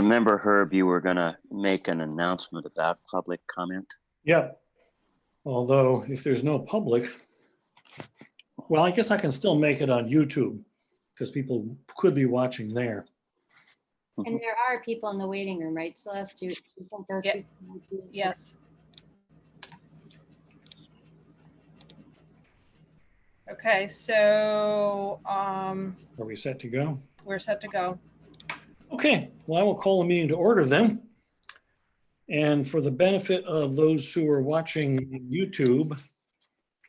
Remember, Herb, you were going to make an announcement about public comment? Yep. Although if there's no public, well, I guess I can still make it on YouTube because people could be watching there. And there are people in the waiting room, right, Celeste? Do you think those Yep. people would be? Yes. Okay, so Are we set to go? we're set to go. Okay, well, I will call the meeting to order then. And for the benefit of those who are watching YouTube,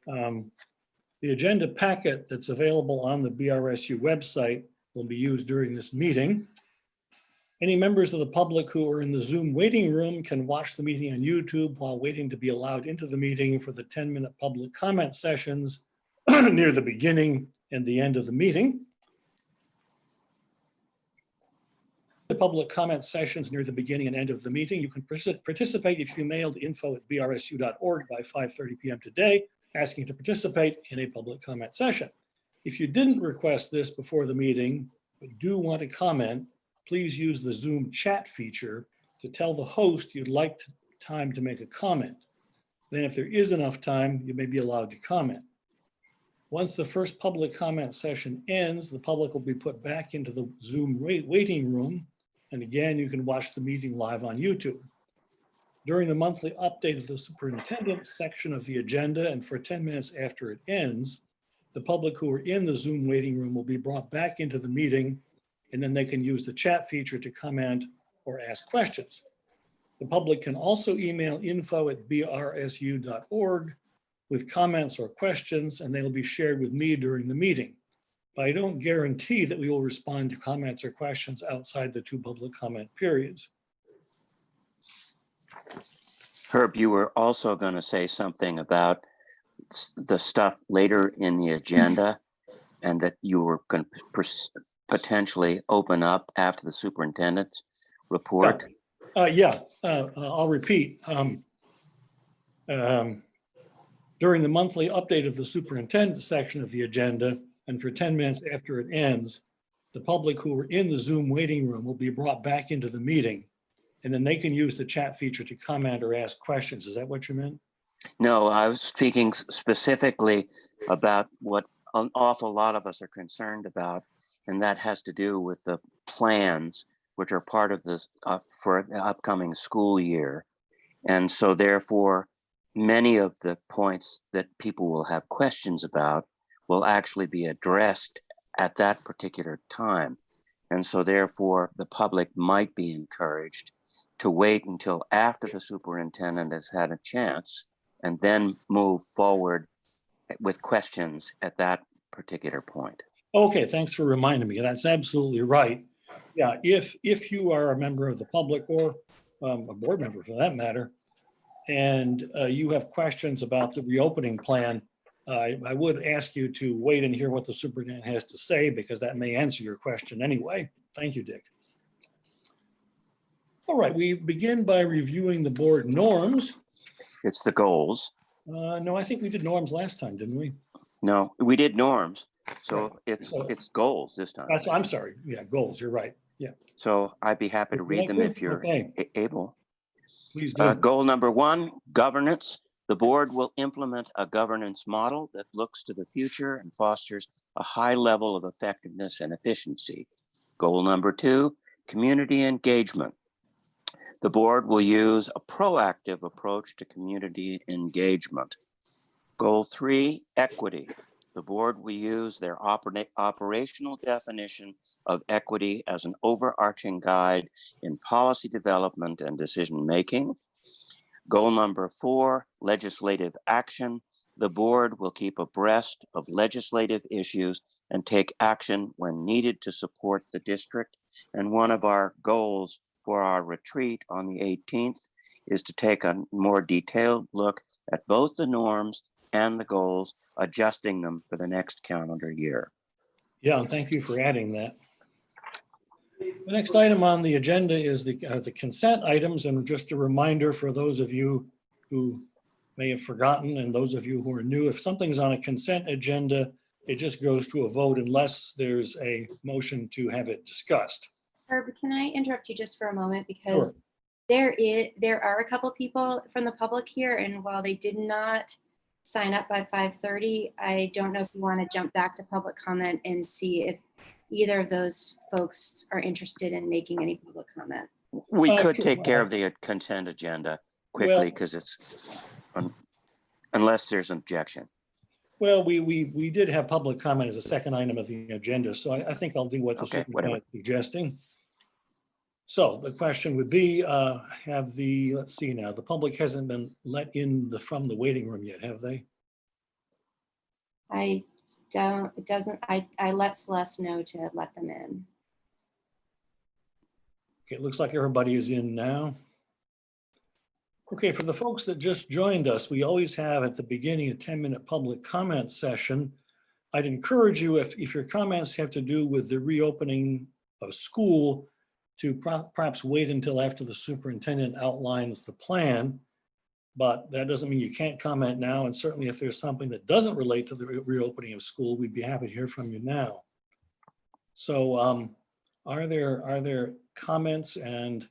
the agenda packet that's available on the BRSU website will be used during this meeting. Any members of the public who are in the Zoom waiting room can watch the meeting on YouTube while waiting to be allowed into the meeting for the 10-minute public comment sessions near the beginning and the end of the meeting. The public comment sessions near the beginning and end of the meeting. You can participate if you mailed info@brsu.org by 5:30 p.m. today, asking to participate in a public comment session. If you didn't request this before the meeting, but do want to comment, please use the Zoom chat feature to tell the host you'd like time to make a comment. Then if there is enough time, you may be allowed to comment. Once the first public comment session ends, the public will be put back into the Zoom waiting room. And again, you can watch the meeting live on YouTube. During the monthly update of the superintendent section of the agenda and for 10 minutes after it ends, the public who are in the Zoom waiting room will be brought back into the meeting, and then they can use the chat feature to comment or ask questions. The public can also email info@brsu.org with comments or questions, and they will be shared with me during the meeting. But I don't guarantee that we will respond to comments or questions outside the 2 public comment periods. Herb, you were also going to say something about the stuff later in the agenda and that you were going to potentially open up after the superintendent's report. I'll repeat. During the monthly update of the superintendent section of the agenda, and for 10 minutes after it ends, the public who are in the Zoom waiting room will be brought back into the meeting, and then they can use the chat feature to comment or ask questions. Is that what you meant? No, I was speaking specifically about what an awful lot of us are concerned about, and that has to do with the plans, which are part of this for the upcoming school year. And so therefore, many of the points that people will have questions about will actually be addressed at that particular time. And so therefore, the public might be encouraged to wait until after the superintendent has had a chance and then move forward with questions at that particular point. Okay, thanks for reminding me. That's absolutely right. Yeah, if you are a member of the public or a board member for that matter, and you have questions about the reopening plan, I would ask you to wait and hear what the superintendent has to say, because that may answer your question anyway. Thank you, Dick. All right, we begin by reviewing the board norms. It's the goals. No, I think we did norms last time, didn't we? No, we did norms. So Right. it's goals this time. I'm sorry. Yeah, goals. You're right. Yeah. So I'd be happy to read them if you're able. Please do. Goal number 1, governance. The board will implement a governance model that looks to the future and fosters a high level of effectiveness and efficiency. Goal number 2, community engagement. The board will use a proactive approach to community engagement. Goal 3, equity. The board will use their operational definition of equity as an overarching guide in policy development and decision-making. Goal number 4, legislative action. The board will keep abreast of legislative issues and take action when needed to support the district. And one of our goals for our retreat on the 18th is to take a more detailed look at both the norms and the goals, adjusting them for the next calendar year. Yeah, and thank you for adding that. The next item on the agenda is the consent items, and just a reminder for those of you who may have forgotten and those of you who are new, if something's on a consent agenda, it just goes to a vote unless there's a motion to have it discussed. Herb, can I interrupt you just for a moment? Sure. Because there are a couple people from the public here, and while they did not sign up by 5:30, I don't know if you want to jump back to public comment and see if either of those folks are interested in making any public comment. We could Sure. take care of the consent agenda Well- quickly because it's, unless there's an objection. Well, we did have public comment as a second item of the agenda, so I think I'll do what the Okay, whatever. superintendent is suggesting. So the question would be, let's see now, the public hasn't been let in from the waiting room yet, have they? I let Celeste know to let them in. Okay, it looks like everybody is in now. Okay, for the folks that just joined us, we always have at the beginning a 10-minute public comment session. I'd encourage you, if your comments have to do with the reopening of school, to perhaps wait until after the superintendent outlines the plan. But that doesn't mean you can't comment now. And certainly if there's something that doesn't relate to the reopening of school, we'd be happy to hear from you now. So are there comments? And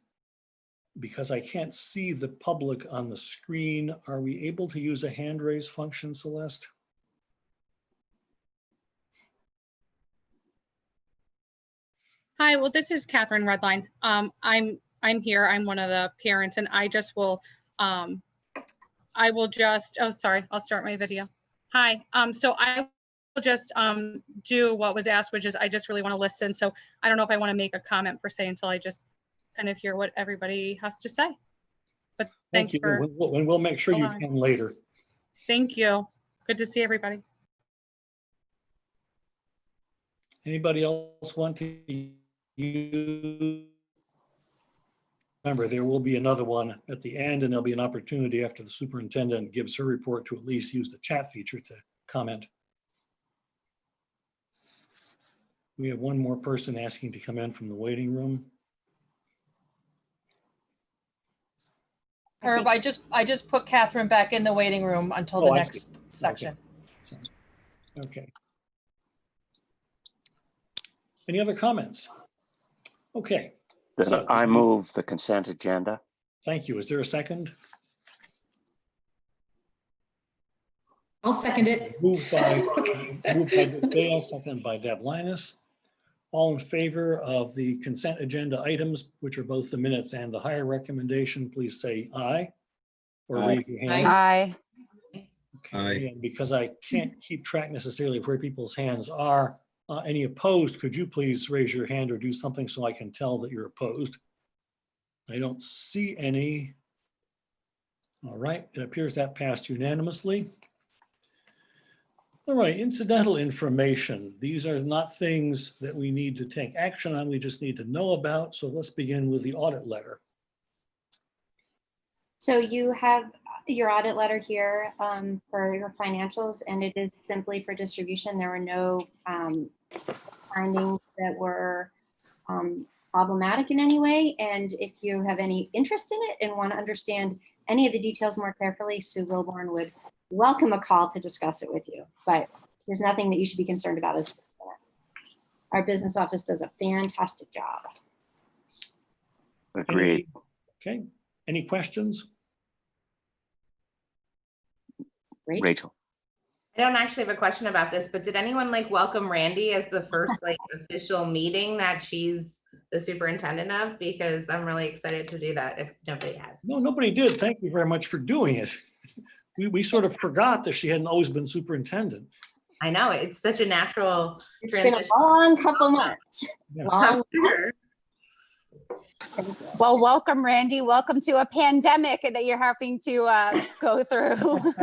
because I can't see the public on the screen, are we able to use a hand raise function, Celeste? Hi, well, this is Catherine Redline. I'm here. I'm one of the parents, and I just will, I will just, oh, sorry, I'll start my video. Hi, so I will just do what was asked, which is I just really want to listen. So I don't know if I want to make a comment per se until I just kind of hear what everybody has to say. But thanks Thank you. for, And we'll make sure you allowing. can later. Thank you. Good to see everybody. Anybody else want to use? Remember, there will be another one at the end, and there'll be an opportunity after the superintendent gives her report to at least use the chat feature to comment. We have one more person asking to come in from the waiting room. Herb, I just put Catherine back in the waiting room until the Oh, I see. next section. Okay. Any other comments? Okay, Then So- I move the consent agenda. thank you. Is there a second? I'll second it. Moved by Dale, seconded by Deb Linus. All in favor of the consent agenda items, which are both the minutes and the higher recommendation, please say aye. Or Aye. raise your hand. Aye. Okay, and because I can't keep track necessarily of where people's hands are, any opposed, could you please raise your hand or do something so I can tell that you're opposed? I don't see any. All right, it appears that passed unanimously. All right, incidental information. These are not things that we need to take action on, we just need to know about. So let's begin with the audit letter. So you have your audit letter here for your financials, and it is simply for distribution. There were no findings that were problematic in any way. And if you have any interest in it and want to understand any of the details more carefully, Sue Wilborn would welcome a call to discuss it with you. But there's nothing that you should be concerned about. Our business office does a fantastic job. Agreed. Okay, any questions? Great. Rachel. I don't actually have a question about this, but did anyone welcome Randy as the first official meeting that she's the superintendent of? Because I'm really excited to do that if nobody has. No, nobody did. Thank you very much for doing it. We sort of forgot that she hadn't always been superintendent. I know, it's such a natural It's been transition. a long couple months. Yeah. Long. Sure. Well, welcome, Randy. Welcome to a pandemic that you're having to go through.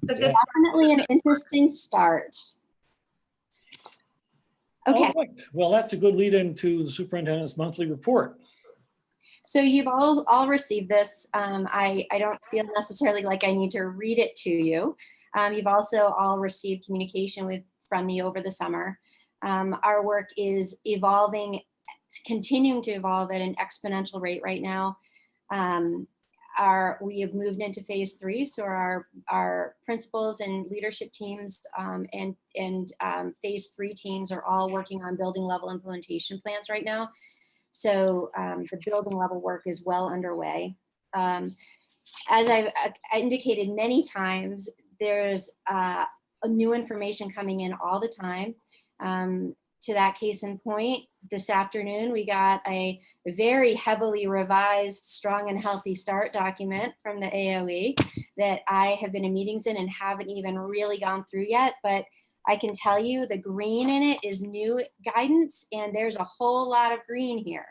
It's a good Definitely an interesting start. Okay. All right. Well, that's a good lead into the superintendent's monthly report. So you've all received this. I don't feel necessarily like I need to read it to you. You've also all received communication from me over the summer. Our work is evolving, continuing to evolve at an exponential rate right now. We have moved into phase 3, so our principals and leadership teams and phase 3 teams are all working on building level implementation plans right now. So the building level work is well underway. As I've indicated many times, there's new information coming in all the time. To that case in point, this afternoon, we got a very heavily revised Strong and Healthy Start document from the AOE that I have been in meetings in and haven't even really gone through yet, but I can tell you the green in it is new guidance, and there's a whole lot of green here.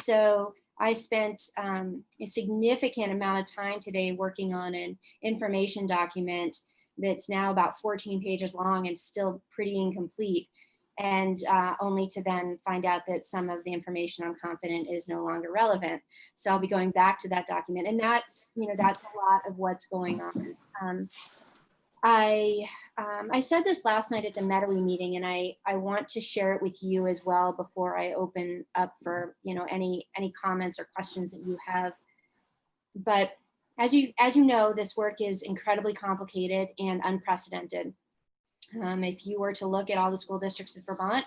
So I spent a significant amount of time today working on an information document that's now about 14 pages long and still pretty incomplete, and only to then find out that some of the information I'm confident is no longer relevant. So I'll be going back to that document, and that's, that's a lot of what's going on. I said this last night at the Meadowy meeting, and I want to share it with you as well before I open up for any comments or questions that you have. But as you know, this work is incredibly complicated and unprecedented. If you were to look at all the school districts in Vermont,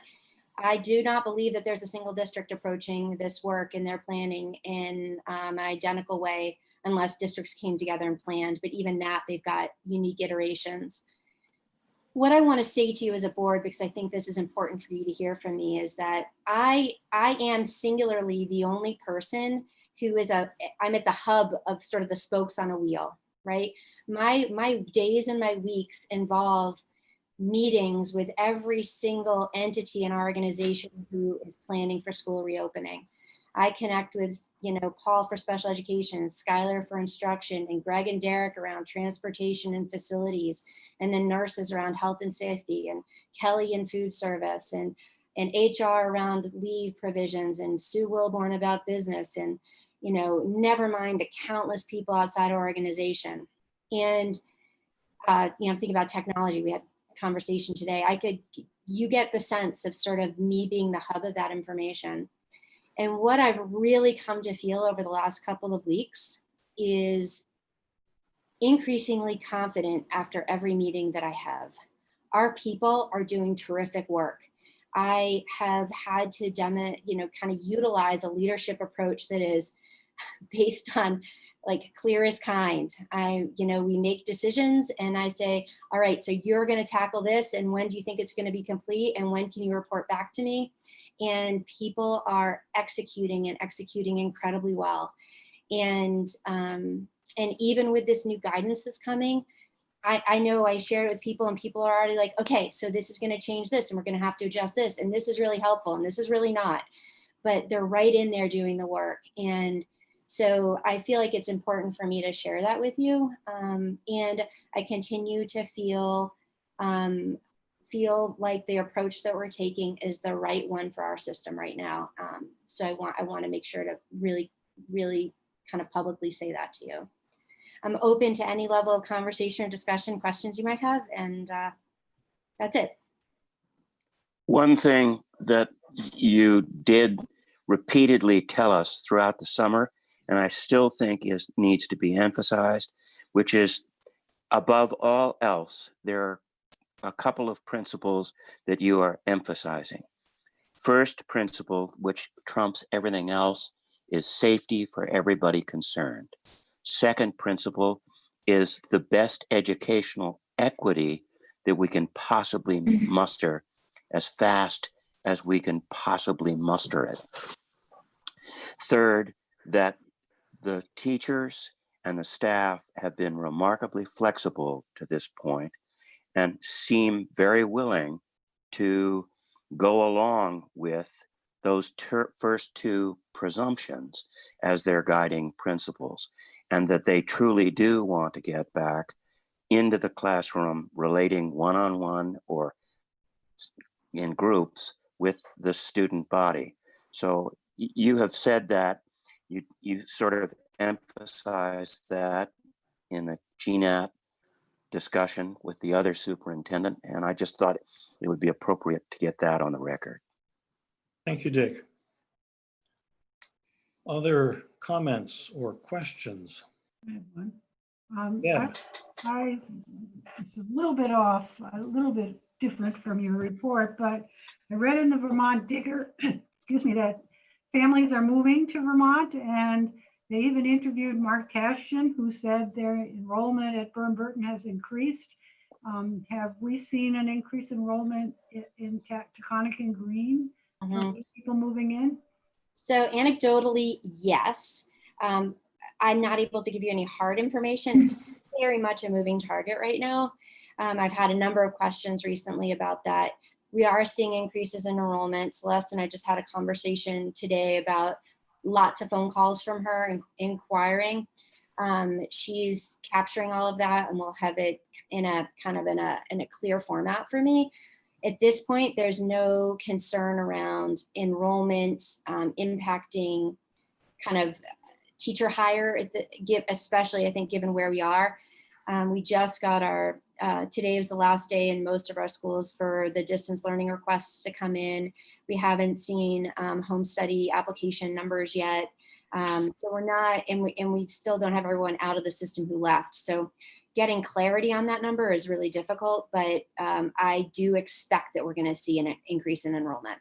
I do not believe that there's a single district approaching this work and their planning in an identical way, unless districts came together and planned. But even that, they've got unique iterations. What I want to say to you as a board, because I think this is important for you to hear from me, is that I am singularly the only person who is I'm at the hub of sort of the spokes on a wheel, right? My days and my weeks involve meetings with every single entity and organization who is planning for school reopening. I connect with, Paul for special education, Skylar for instruction, and Greg and Derek around transportation and facilities, and then nurses around health and safety, and Kelly in food service, and HR around leave provisions, and Sue Wilborn about business, and, never mind the countless people outside our organization. And, I'm thinking about technology. We had conversation today. You get the sense of sort of me being the hub of that information. And what I've really come to feel over the last couple of weeks is increasingly confident after every meeting that I have. Our people are doing terrific work. I have had to kind of utilize a leadership approach that is based on like clear as kind. We make decisions and I say, all right, so you're going to tackle this. And when do you think it's going to be complete? And when can you report back to me? And people are executing incredibly well. And even with this new guidance that's coming, I know I shared it with people and people are already like, okay, so this is going to change this and we're going to have to adjust this. And this is really helpful. And this is really not, but they're right in there doing the work. And so I feel like it's important for me to share that with you. And I continue to feel like the approach that we're taking is the right one for our system right now. So I want to make sure to really, really kind of publicly say that to you. I'm open to any level of conversation or discussion, questions you might have, and that's it. One thing that you did repeatedly tell us throughout the summer, and I still think needs to be emphasized, which is above all else, there are a couple of principles that you are emphasizing. First principle, which trumps everything else, is safety for everybody concerned. Second principle is the best educational equity that we can possibly muster as fast as we can possibly muster it. Third, that the teachers and the staff have been remarkably flexible to this point and seem very willing to go along with those first two presumptions as their guiding principles, and that they truly do want to get back into the classroom relating one-on-one or in groups with the student body. So you have said that, you sort of emphasized that in the GNAT discussion with the other superintendent, and I just thought it would be appropriate to get that on the record. Thank you, Dick. Other comments or questions? I have one. Yeah. I it's a little bit off, a little bit different from your report, but I read in the Vermont Digger, excuse me, that families are moving to Vermont, and they even interviewed Mark Cashion, who said their enrollment at Burton has increased. Have we seen an increased enrollment in Taconic and Green? People moving in? So anecdotally, yes. I'm not able to give you any hard information. It's very much a moving target right now. I've had a number of questions recently about that. We are seeing increases in enrollment. Celeste and I just had a conversation today about lots of phone calls from her inquiring. She's capturing all of that, and we'll have it in a kind of in a clear format for me. At this point, there's no concern around enrollment impacting kind of teacher hire, especially I think given where we are. We just got our, today was the last day in most of our schools for the distance learning requests to come in. We haven't seen home study application numbers yet. So we're not, and we still don't have everyone out of the system who left. So getting clarity on that number is really difficult, but I do expect that we're going to see an increase in enrollment.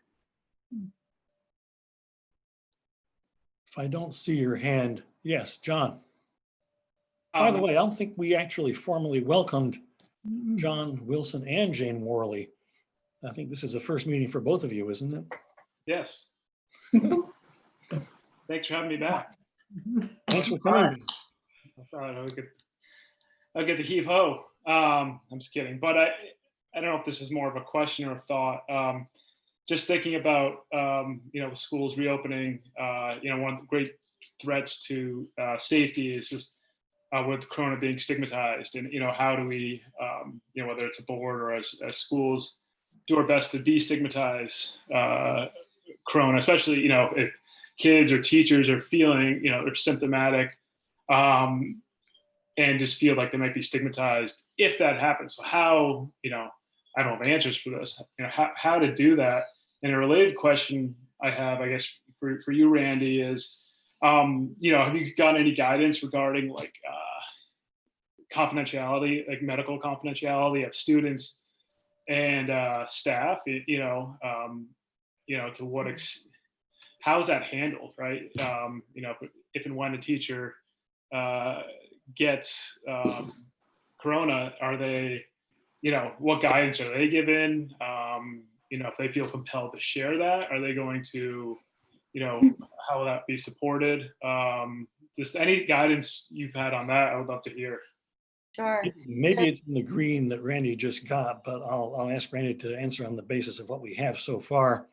If I don't see your hand, yes, John. By the way, I don't think we actually formally welcomed John Wilson and Jane Worley. I think this is the first meeting for both of you, isn't it? Yes. Thanks for having me back. Thanks for coming. I thought I'll get the heave ho. I'm just kidding, but I don't know if this is more of a question or a thought. Just thinking about schools reopening. One of the great threats to safety is just with Corona being stigmatized, and how do we, whether it's a board or as schools, do our best to destigmatize Corona, especially if kids or teachers are feeling they're symptomatic and just feel like they might be stigmatized if that happens. So how I don't have answers for this. How to do that. And a related question I have, I guess, for you, Randy, is have you gotten any guidance regarding confidentiality, like medical confidentiality of students and staff? To what how is that handled, right? If and when a teacher gets Corona, are they, what guidance are they given? If they feel compelled to share that, are they going to, how will that be supported? Just any guidance you've had on that, I would love to hear. Sure. Maybe it's in the green that Randy just got, but I'll ask Randy to answer on the basis of what we have so far.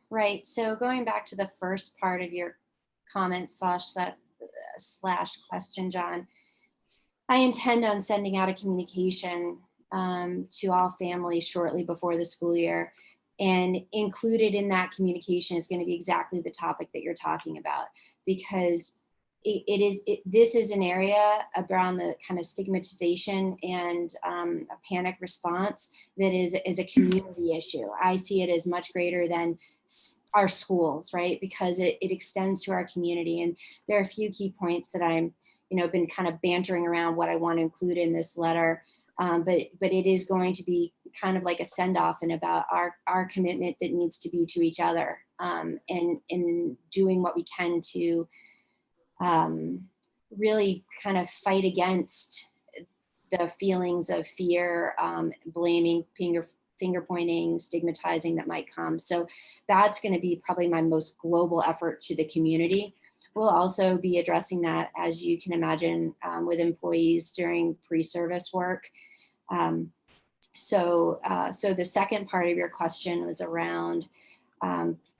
Right. So going back to the first part of your comment slash question, John, I intend on sending out a communication to all families shortly before the school year. And included in that communication is going to be exactly the topic that you're talking about, because this is an area around the kind of stigmatization and a panic response that is a community issue. I see it as much greater than our schools, right? Because it extends to our community. And there are a few key points that I'm, been kind of bantering around what I want to include in this letter. But it is going to be kind of like a send-off and about our commitment that needs to be to each other, and doing what we can to really kind of fight against the feelings of fear, blaming, finger pointing, stigmatizing that might come. So that's going to be probably my most global effort to the community. We'll also be addressing that, as you can imagine, with employees during pre-service work. So the second part of your question was around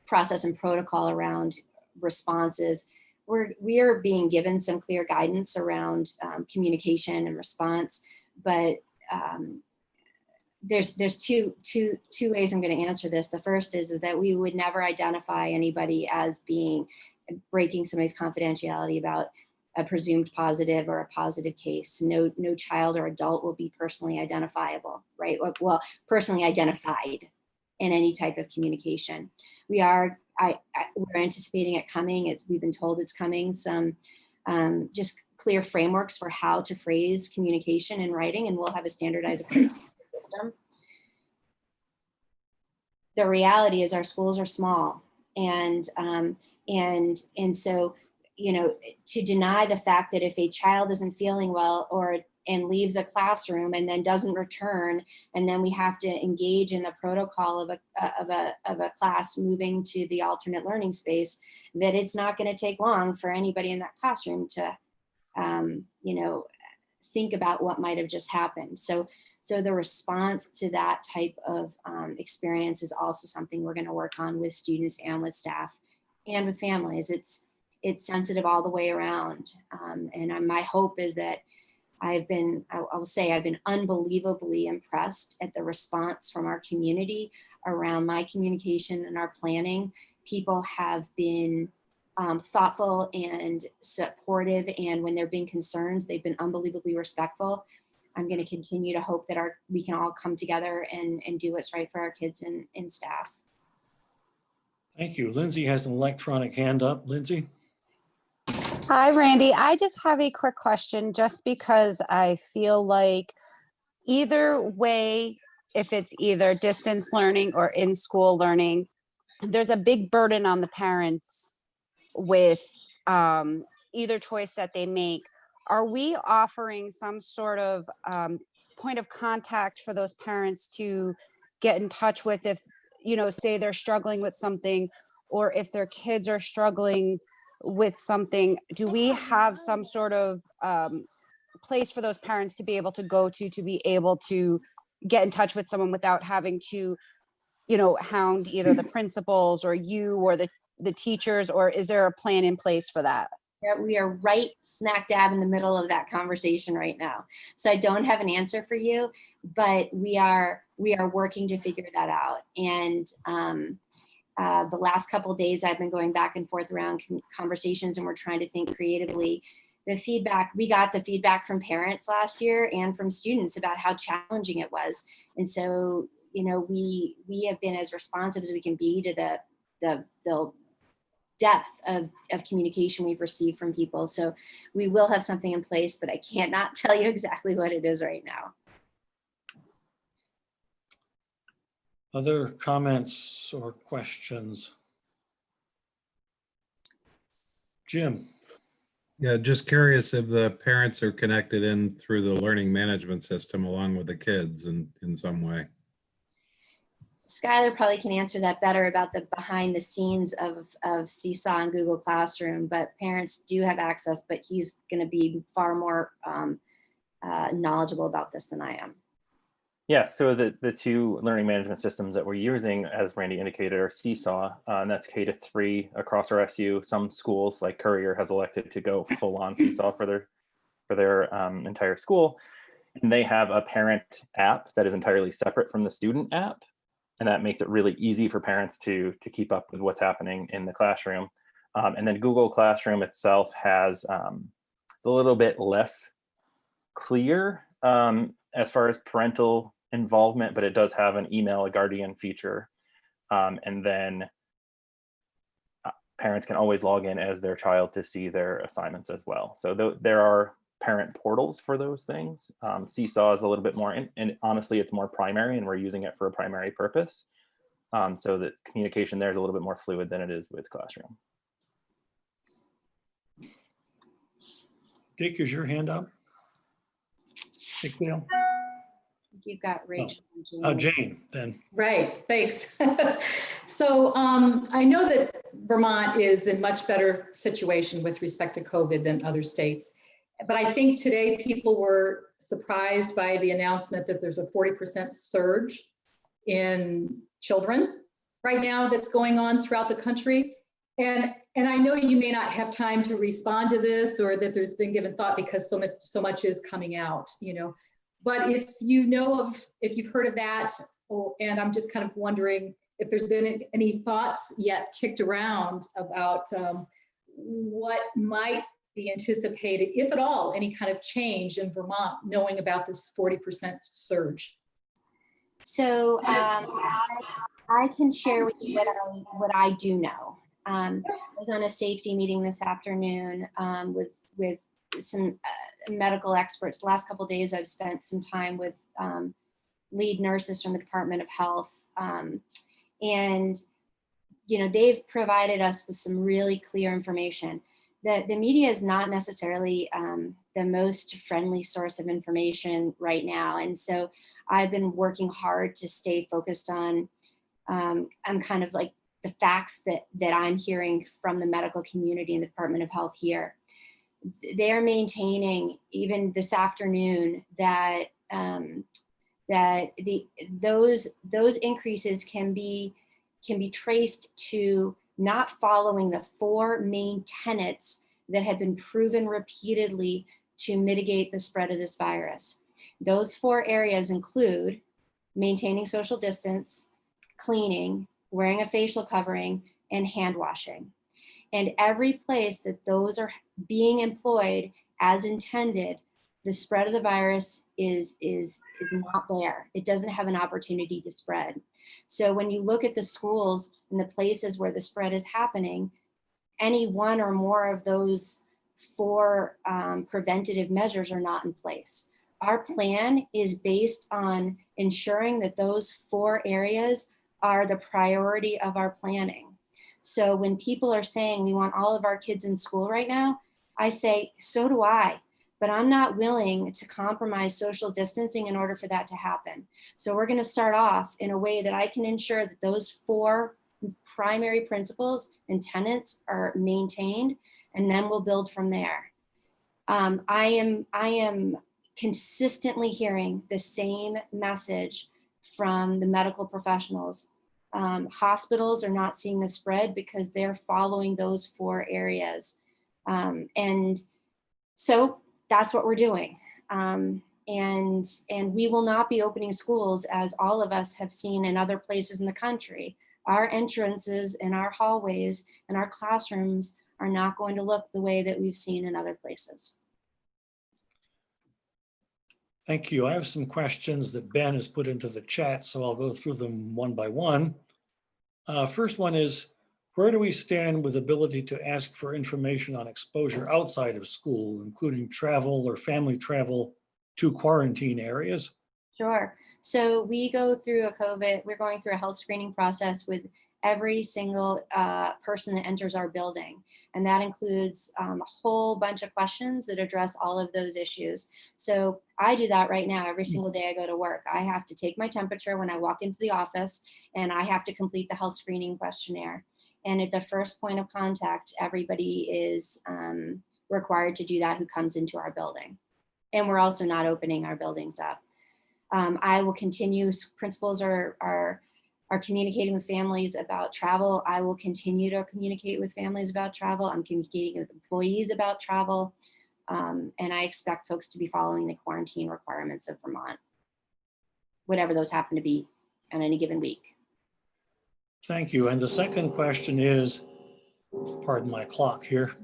process and protocol around responses. We are being given some clear guidance around communication and response, but there's two ways I'm going to answer this. The first is that we would never identify anybody as breaking somebody's confidentiality about a presumed positive or a positive case. No child or adult will be personally identifiable, right? Well, personally identified in any type of communication. We're anticipating it coming. We've been told it's coming. Some just clear frameworks for how to phrase communication in writing, and we'll have a standardized approach to the system. The reality is our schools are small. And so, you know, to deny the fact that if a child isn't feeling well and leaves a classroom and then doesn't return, and then we have to engage in the protocol of a class moving to the alternate learning space, that it's not going to take long for anybody in that classroom to, you know, think about what might have just happened. So the response to that type of experience is also something we're going to work on with students and with staff and with families. It's sensitive all the way around. And my hope is that I will say I've been unbelievably impressed at the response from our community around my communication and our planning. People have been thoughtful and supportive, and when there have been concerns, they've been unbelievably respectful. I'm going to continue to hope that we can all come together and do what's right for our kids and staff. Thank you. Lindsay has an electronic hand up. Lindsay? Hi, Randy. I just have a quick question, just because I feel like either way, if it's either distance learning or in-school learning, there's a big burden on the parents with either choice that they make. Are we offering some sort of point of contact for those parents to get in touch with if, you know, say they're struggling with something, or if their kids are struggling with something? Do we have some sort of place for those parents to be able to go to be able to get in touch with someone without having to, you know, hound either the principals or you or the teachers? Or is there a plan in place for that? Yeah, we are right smack dab in the middle of that conversation right now. So I don't have an answer for you, but we are working to figure that out. And the last couple of days I've been going back and forth around conversations, and we're trying to think creatively. We got the feedback from parents last year and from students about how challenging it was. And so, you know, we have been as responsive as we can be to the depth of communication we've received from people. So we will have something in place, but I can't not tell you exactly what it is right now. Other comments or questions? Jim? Yeah, just curious if the parents are connected in through the learning management system along with the kids in some way. Skylar probably can answer that better about the behind the scenes of Seesaw and Google Classroom, but parents do have access, but he's going to be far more knowledgeable about this than I am. Yeah, so the two learning management systems that we're using, as Randy indicated, are Seesaw, and that's K-3 across our SU. Some schools, like Courier, has elected to go full on Seesaw for their entire school. And they have a parent app that is entirely separate from the student app. And that makes it really easy for parents to keep up with what's happening in the classroom. And then Google Classroom itself has, it's a little bit less clear as far as parental involvement, but it does have an email, a guardian feature. And then parents can always log in as their child to see their assignments as well. So there are parent portals for those things. Seesaw is a little bit more, and honestly, it's more primary, and we're using it for a primary purpose. So that communication there is a little bit more fluid than it is with Classroom. Dick, is your hand up? Dick Dale? You've got Rachel and Jane. Oh, Jane, then. Right, thanks. So I know that Vermont is in much better situation with respect to COVID than other states. But I think today people were surprised by the announcement that there's a 40% surge in children right now that's going on throughout the country. And I know you may not have time to respond to this, or that there's been given thought because so much is coming out, you know. But if you've heard of that, and I'm just kind of wondering if there's been any thoughts yet kicked around about what might be anticipated, if at all, any kind of change in Vermont, knowing about this 40% surge. So I can share with you what I do know. I was on a safety meeting this afternoon with some medical experts. The last couple of days, I've spent some time with lead nurses from the Department of Health, and they've provided us with some really clear information. The media is not necessarily the most friendly source of information right now. And so I've been working hard to stay focused on, I'm kind of like the facts that I'm hearing from the medical community and the Department of Health here. They're maintaining, even this afternoon, that those increases can be traced to not following the 4 main tenets that have been proven repeatedly to mitigate the spread of this virus. Those 4 areas include maintaining social distance, cleaning, wearing a facial covering, and hand washing. And every place that those are being employed as intended, the spread of the virus is not there. It doesn't have an opportunity to spread. So when you look at the schools and the places where the spread is happening, any one or more of those 4 preventative measures are not in place. Our plan is based on ensuring that those 4 areas are the priority of our planning. So when people are saying we want all of our kids in school right now, I say, so do I, but I'm not willing to compromise social distancing in order for that to happen. So we're going to start off in a way that I can ensure that those 4 primary principles and tenets are maintained, and then we'll build from there. I am consistently hearing the same message from the medical professionals. Hospitals are not seeing the spread because they're following those 4 areas. And so that's what we're doing. And we will not be opening schools, as all of us have seen in other places in the country. Our entrances and our hallways and our classrooms are not going to look the way that we've seen in other places. Thank you. I have some questions that Ben has put into the chat, so I'll go through them one by one. First one is, where do we stand with ability to ask for information on exposure outside of school, including travel or family travel to quarantine areas? Sure. So we go through we're going through a health screening process with every single person that enters our building. And that includes a whole bunch of questions that address all of those issues. So I do that right now. Every single day I go to work, I have to take my temperature when I walk into the office, and I have to complete the health screening questionnaire. And at the first point of contact, everybody is required to do that who comes into our building. And we're also not opening our buildings up. I will continue, principals are communicating with families about travel. I will continue to communicate with families about travel. I'm communicating with employees about travel. And I expect folks to be following the quarantine requirements of Vermont, whatever those happen to be on any given week. Thank you. And the second question is, pardon my clock here,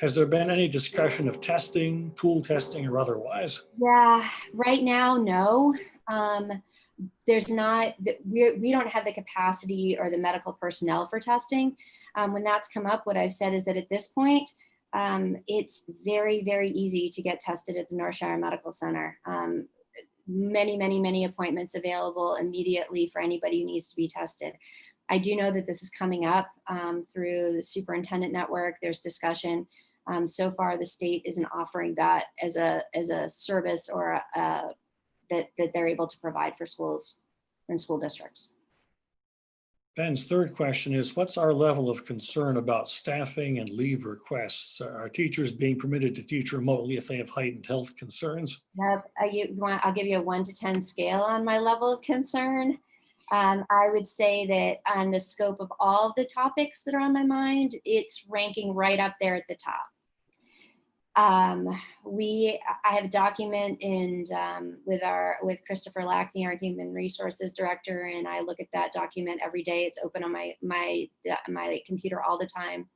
has there been any discussion of testing, pool testing, or otherwise? Yeah, right now, no. There's not, we don't have the capacity or the medical personnel for testing. When that's come up, what I've said is that at this point, it's very, very easy to get tested at the Northshire Medical Center. Many appointments available immediately for anybody who needs to be tested. I do know that this is coming up through the superintendent network. There's discussion. So far, the state isn't offering that as a service or that they're able to provide for schools and school districts. Ben's third question is, what's our level of concern about staffing and leave requests? Are teachers being permitted to teach remotely if they have heightened health concerns? Yep. I'll give you a 1 to 10 scale on my level of concern. I would say that on the scope of all of the topics that are on my mind, it's ranking right up there at the top. I have a document with Christopher Lackney, our human resources director, and I look at that document every day. It's open on my computer all the time.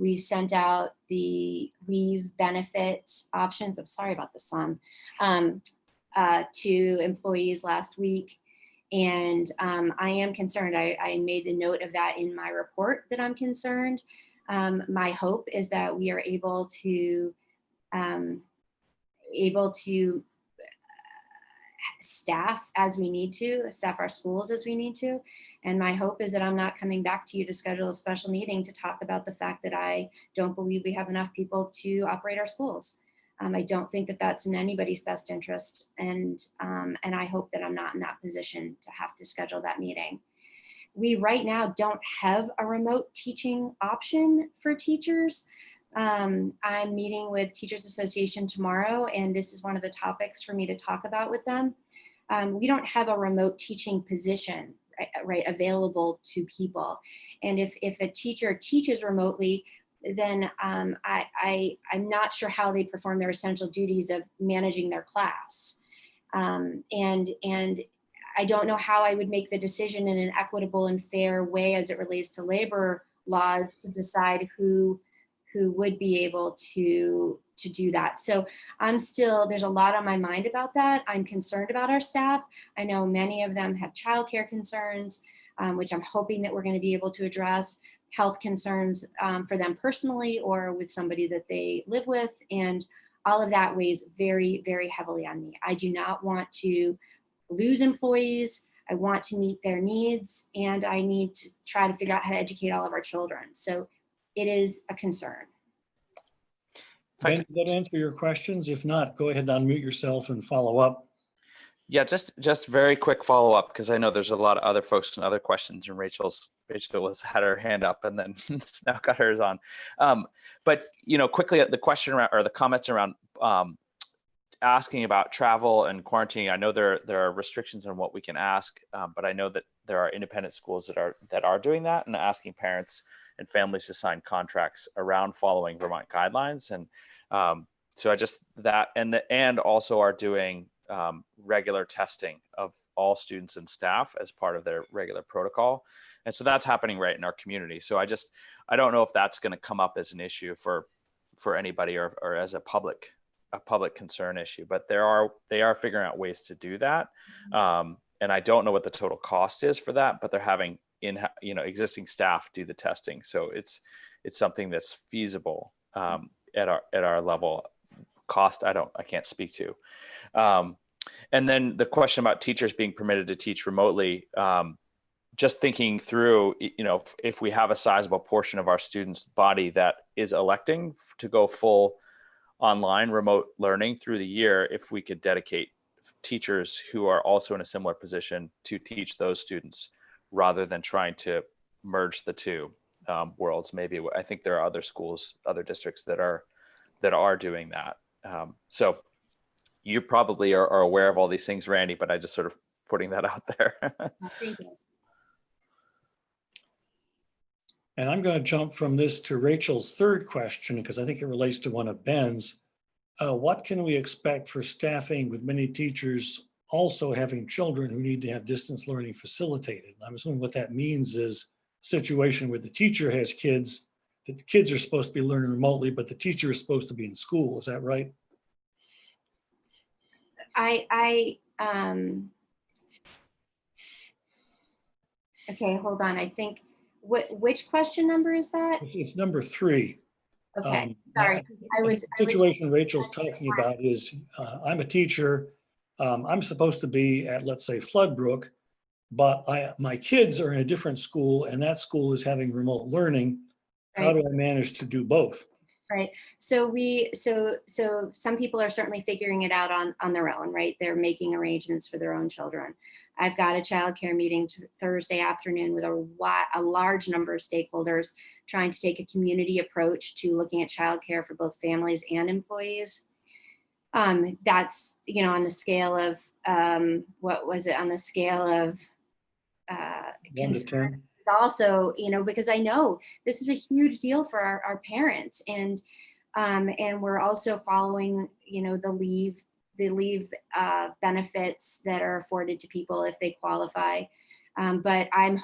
We sent out the leave benefit options. I'm sorry about the sun, to employees last week. And I am concerned. I made the note of that in my report that I'm concerned. My hope is that we are able to staff as we need to, staff our schools as we need to. And my hope is that I'm not coming back to you to schedule a special meeting to talk about the fact that I don't believe we have enough people to operate our schools. I don't think that that's in anybody's best interest. And I hope that I'm not in that position to have to schedule that meeting. We right now don't have a remote teaching option for teachers. I'm meeting with Teachers Association tomorrow, and this is one of the topics for me to talk about with them. We don't have a remote teaching position right available to people. And if a teacher teaches remotely, then I'm not sure how they perform their essential duties of managing their class. And I don't know how I would make the decision in an equitable and fair way as it relates to labor laws to decide who would be able to do that. So there's a lot on my mind about that. I'm concerned about our staff. I know many of them have childcare concerns, which I'm hoping that we're going to be able to address, health concerns for them personally or with somebody that they live with. And all of that weighs very, very heavily on me. I do not want to lose employees. I want to meet their needs, and I need to try to figure out how to educate all of our children. So it is a concern. Ben, did that answer your questions? If not, go ahead and unmute yourself and follow up. Yeah, just very quick follow-up, because I know there's a lot of other folks and other questions, and Rachel had her hand up and then now got hers on. But quickly, the question around, or the comments around asking about travel and quarantine. I know there are restrictions on what we can ask, but I know that there are independent schools that are doing that and asking parents and families to sign contracts around following Vermont guidelines. And so I just that and also are doing regular testing of all students and staff as part of their regular protocol. And so that's happening right in our community. So I don't know if that's going to come up as an issue for anybody or as a public concern issue, but they are figuring out ways to do that. And I don't know what the total cost is for that, but they're having existing staff do the testing. So it's something that's feasible at our level. Cost, I can't speak to. And then the question about teachers being permitted to teach remotely, just thinking through, if we have a sizable portion of our students' body that is electing to go full online remote learning through the year, if we could dedicate teachers who are also in a similar position to teach those students rather than trying to merge the two worlds. Maybe I think there are other schools, other districts that are doing that. So you probably are aware of all these things, Randy, but I just sort of putting that out there. Thank you. And I'm going to jump from this to Rachel's third question, because I think it relates to one of Ben's. What can we expect for staffing with many teachers also having children who need to have distance learning facilitated? I'm assuming what that means is a situation where the teacher has kids, that the kids are supposed to be learning remotely, but the teacher is supposed to be in school. Is that right? Okay, hold on. I think, which question number is that? It's number 3. Okay, sorry. The situation Rachel's talking about is, I'm a teacher. I'm supposed to be at, let's say, Floodbrook, but my kids are in a different school, and that school is having remote learning. How do I manage to do both? Right. So some people are certainly figuring it out on their own, right? They're making arrangements for their own children. I've got a childcare meeting Thursday afternoon with a large number of stakeholders trying to take a community approach to looking at childcare for both families and employees. That's, on the scale of, what was it, on the scale of 1 to 10. Also, because I know this is a huge deal for our parents, and we're also following, the leave benefits that are afforded to people if they qualify. But I'm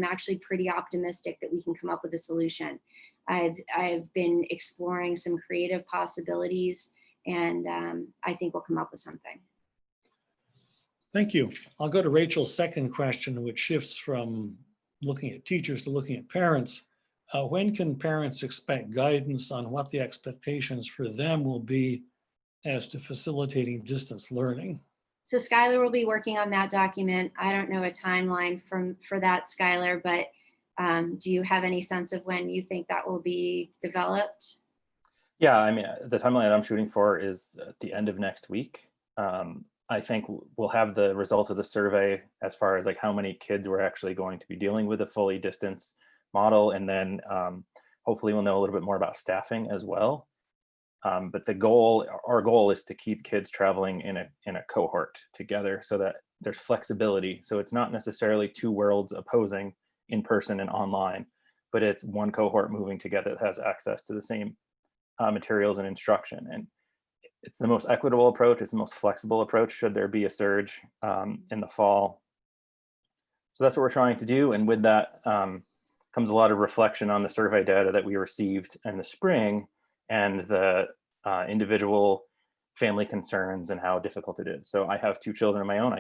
actually pretty optimistic that we can come up with a solution. I've been exploring some creative possibilities, and I think we'll come up with something. Thank you. I'll go to Rachel's second question, which shifts from looking at teachers to looking at parents. When can parents expect guidance on what the expectations for them will be as to facilitating distance learning? So Skylar will be working on that document. I don't know a timeline for that, Skylar, but do you have any sense of when you think that will be developed? Yeah, I mean, the timeline I'm shooting for is at the end of next week. I think we'll have the results of the survey as far as like how many kids we're actually going to be dealing with a fully distance model. And then hopefully we'll know a little bit more about staffing as well. But our goal is to keep kids traveling in a cohort together so that there's flexibility. So it's not necessarily two worlds opposing in person and online, but it's one cohort moving together that has access to the same materials and instruction. And it's the most equitable approach. It's the most flexible approach should there be a surge in the fall. So that's what we're trying to do. And with that comes a lot of reflection on the survey data that we received in the spring and the individual family concerns and how difficult it is. So I have 2 children of my own.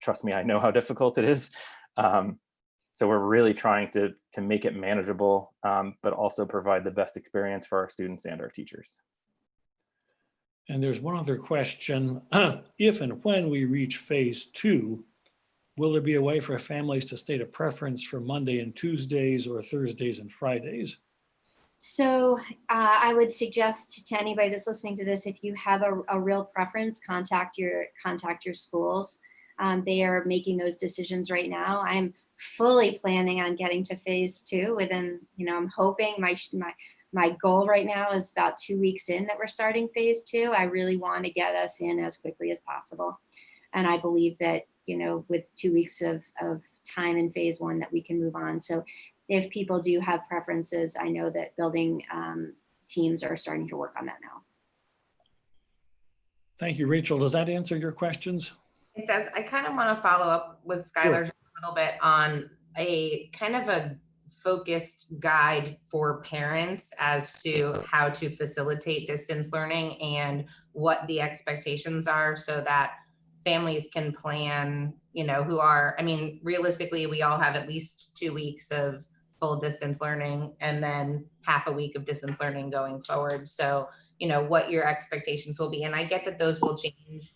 Trust me, I know how difficult it is. So we're really trying to make it manageable, but also provide the best experience for our students and our teachers. And there's one other question. If and when we reach phase 2, will there be a way for families to state a preference for Monday and Tuesdays or Thursdays and Fridays? So I would suggest to anybody that's listening to this, if you have a real preference, contact your schools. They are making those decisions right now. I'm fully planning on getting to phase 2 within, I'm hoping my goal right now is about 2 weeks in that we're starting phase 2. I really want to get us in as quickly as possible. And I believe that, with 2 weeks of time in phase 1 that we can move on. So if people do have preferences, I know that building teams are starting to work on that now. Thank you, Rachel. Does that answer your questions? It does. I kind of want to follow up with Skylar a little bit on a kind of a focused guide for parents as to how to facilitate distance learning and what the expectations are so that families can plan, realistically, we all have at least 2 weeks of full distance learning and then half a week of distance learning going forward. So, what your expectations will be. And I get that those will change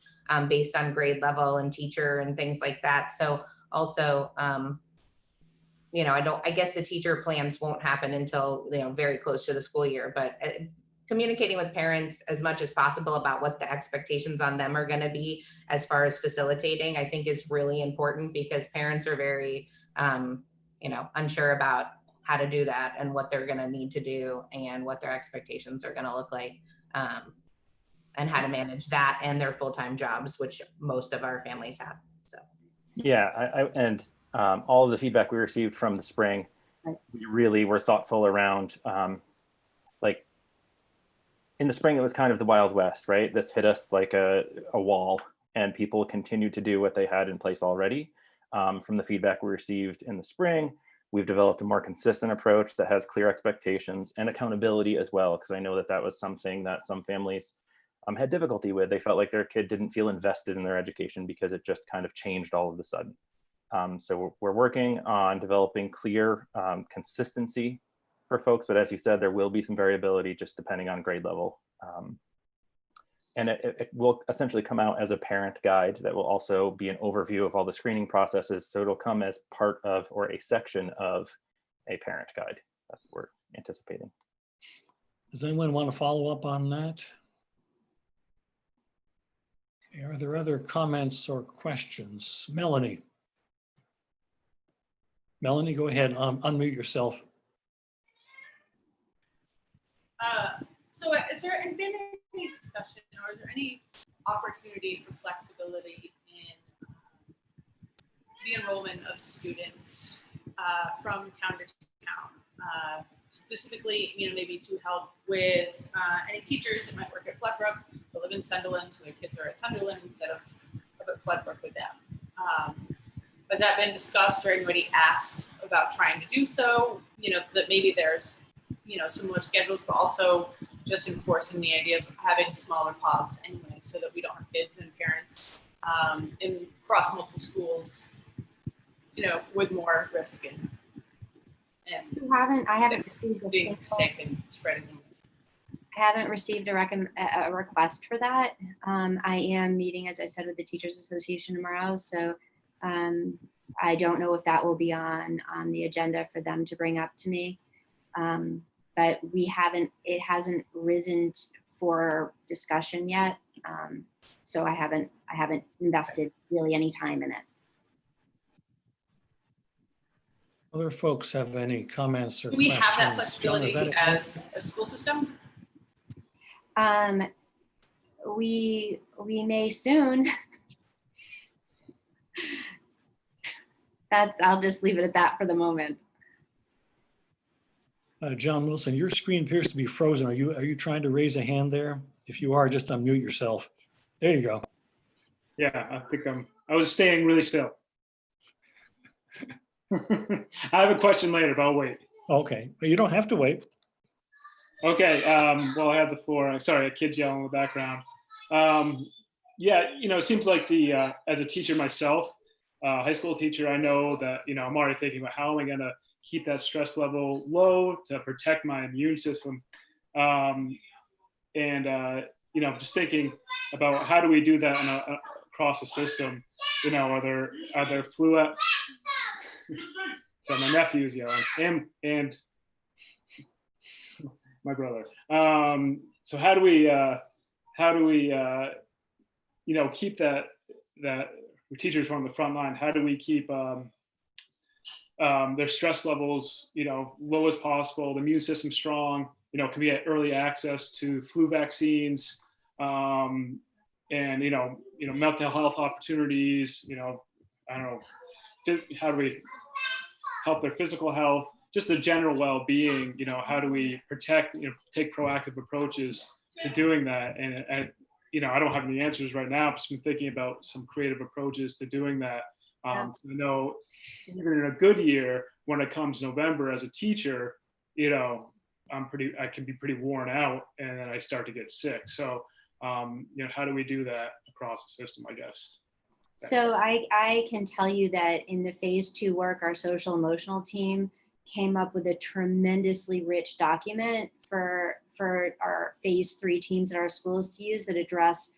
based on grade level and teacher and things like that. So also, I guess the teacher plans won't happen until, very close to the school year, but communicating with parents as much as possible about what the expectations on them are going to be as far as facilitating, I think is really important because parents are very, unsure about how to do that and what they're going to need to do and what their expectations are going to look like. And how to manage that and their full-time jobs, which most of our families have. So, yeah, all of the feedback we received from the spring, we really were thoughtful around, like in the spring, it was kind of the Wild West, right? This hit us like a wall and people continued to do what they had in place already. From the feedback we received in the spring, we've developed a more consistent approach that has clear expectations and accountability as well, because I know that was something that some families had difficulty with. They felt like their kid didn't feel invested in their education because it just kind of changed all of a sudden. So we're working on developing clear consistency for folks, but as you said, there will be some variability just depending on grade level. And it will essentially come out as a parent guide that will also be an overview of all the screening processes. So it'll come as part of or a section of a parent guide. That's what we're anticipating. Does anyone want to follow up on that? Okay, are there other comments or questions? Melanie. Melanie, go ahead, unmute yourself. So has there been any discussion or is there any opportunity for flexibility in the enrollment of students from town to town? Specifically, maybe to help with any teachers that might work at Floodbrook but live in Sunderland, so their kids are at Sunderland instead of at Floodbrook with them. Has that been discussed or anybody asked about trying to do so? So that maybe there's, similar schedules, but also just enforcing the idea of having smaller pods anyway, so that we don't have kids and parents in across multiple schools, with more risk and I haven't received a being single, sick and spreading illness. I haven't received a request for that. I am meeting, as I said, with the Teachers Association tomorrow. So I don't know if that will be on the agenda for them to bring up to me. But it hasn't risen for discussion yet. So I haven't invested really any time in it. Other folks have any comments or Do we questions? have that John, is flexibility that a- as a school system? We may soon. I'll just leave it at that for the moment. John Wilson, your screen appears to be frozen. Are you trying to raise a hand there? If you are, just unmute yourself. There you go. Yeah, I think I was staying really still. I have a question later, but I'll wait. Okay, but you don't have to wait. Okay, well, I have the floor. Sorry, a kid's yelling in the background. Yeah, it seems like as a teacher myself, high school teacher, I know that, I'm already thinking about how am I going to keep that stress level low to protect my immune system. Just thinking about how do we do that across the system? Are there flu? So my nephew's yelling, and my brother. So how do we keep that teachers who are on the front line? How do we keep their stress levels low as possible, the immune system strong? Can we get early access to flu vaccines, and mental health opportunities? I don't know. How do we help their physical health, just the general well-being? How do we protect, take proactive approaches to doing that? And I don't have any answers right now. I've just been thinking about some creative approaches to doing that. I know even in a good year, when it comes November as a teacher, I can be pretty worn out, and then I start to get sick. So, how do we do that across the system, I guess? So I can tell you that in the phase 2 work, our social emotional team came up with a tremendously rich document for our phase 3 teams at our schools to use that address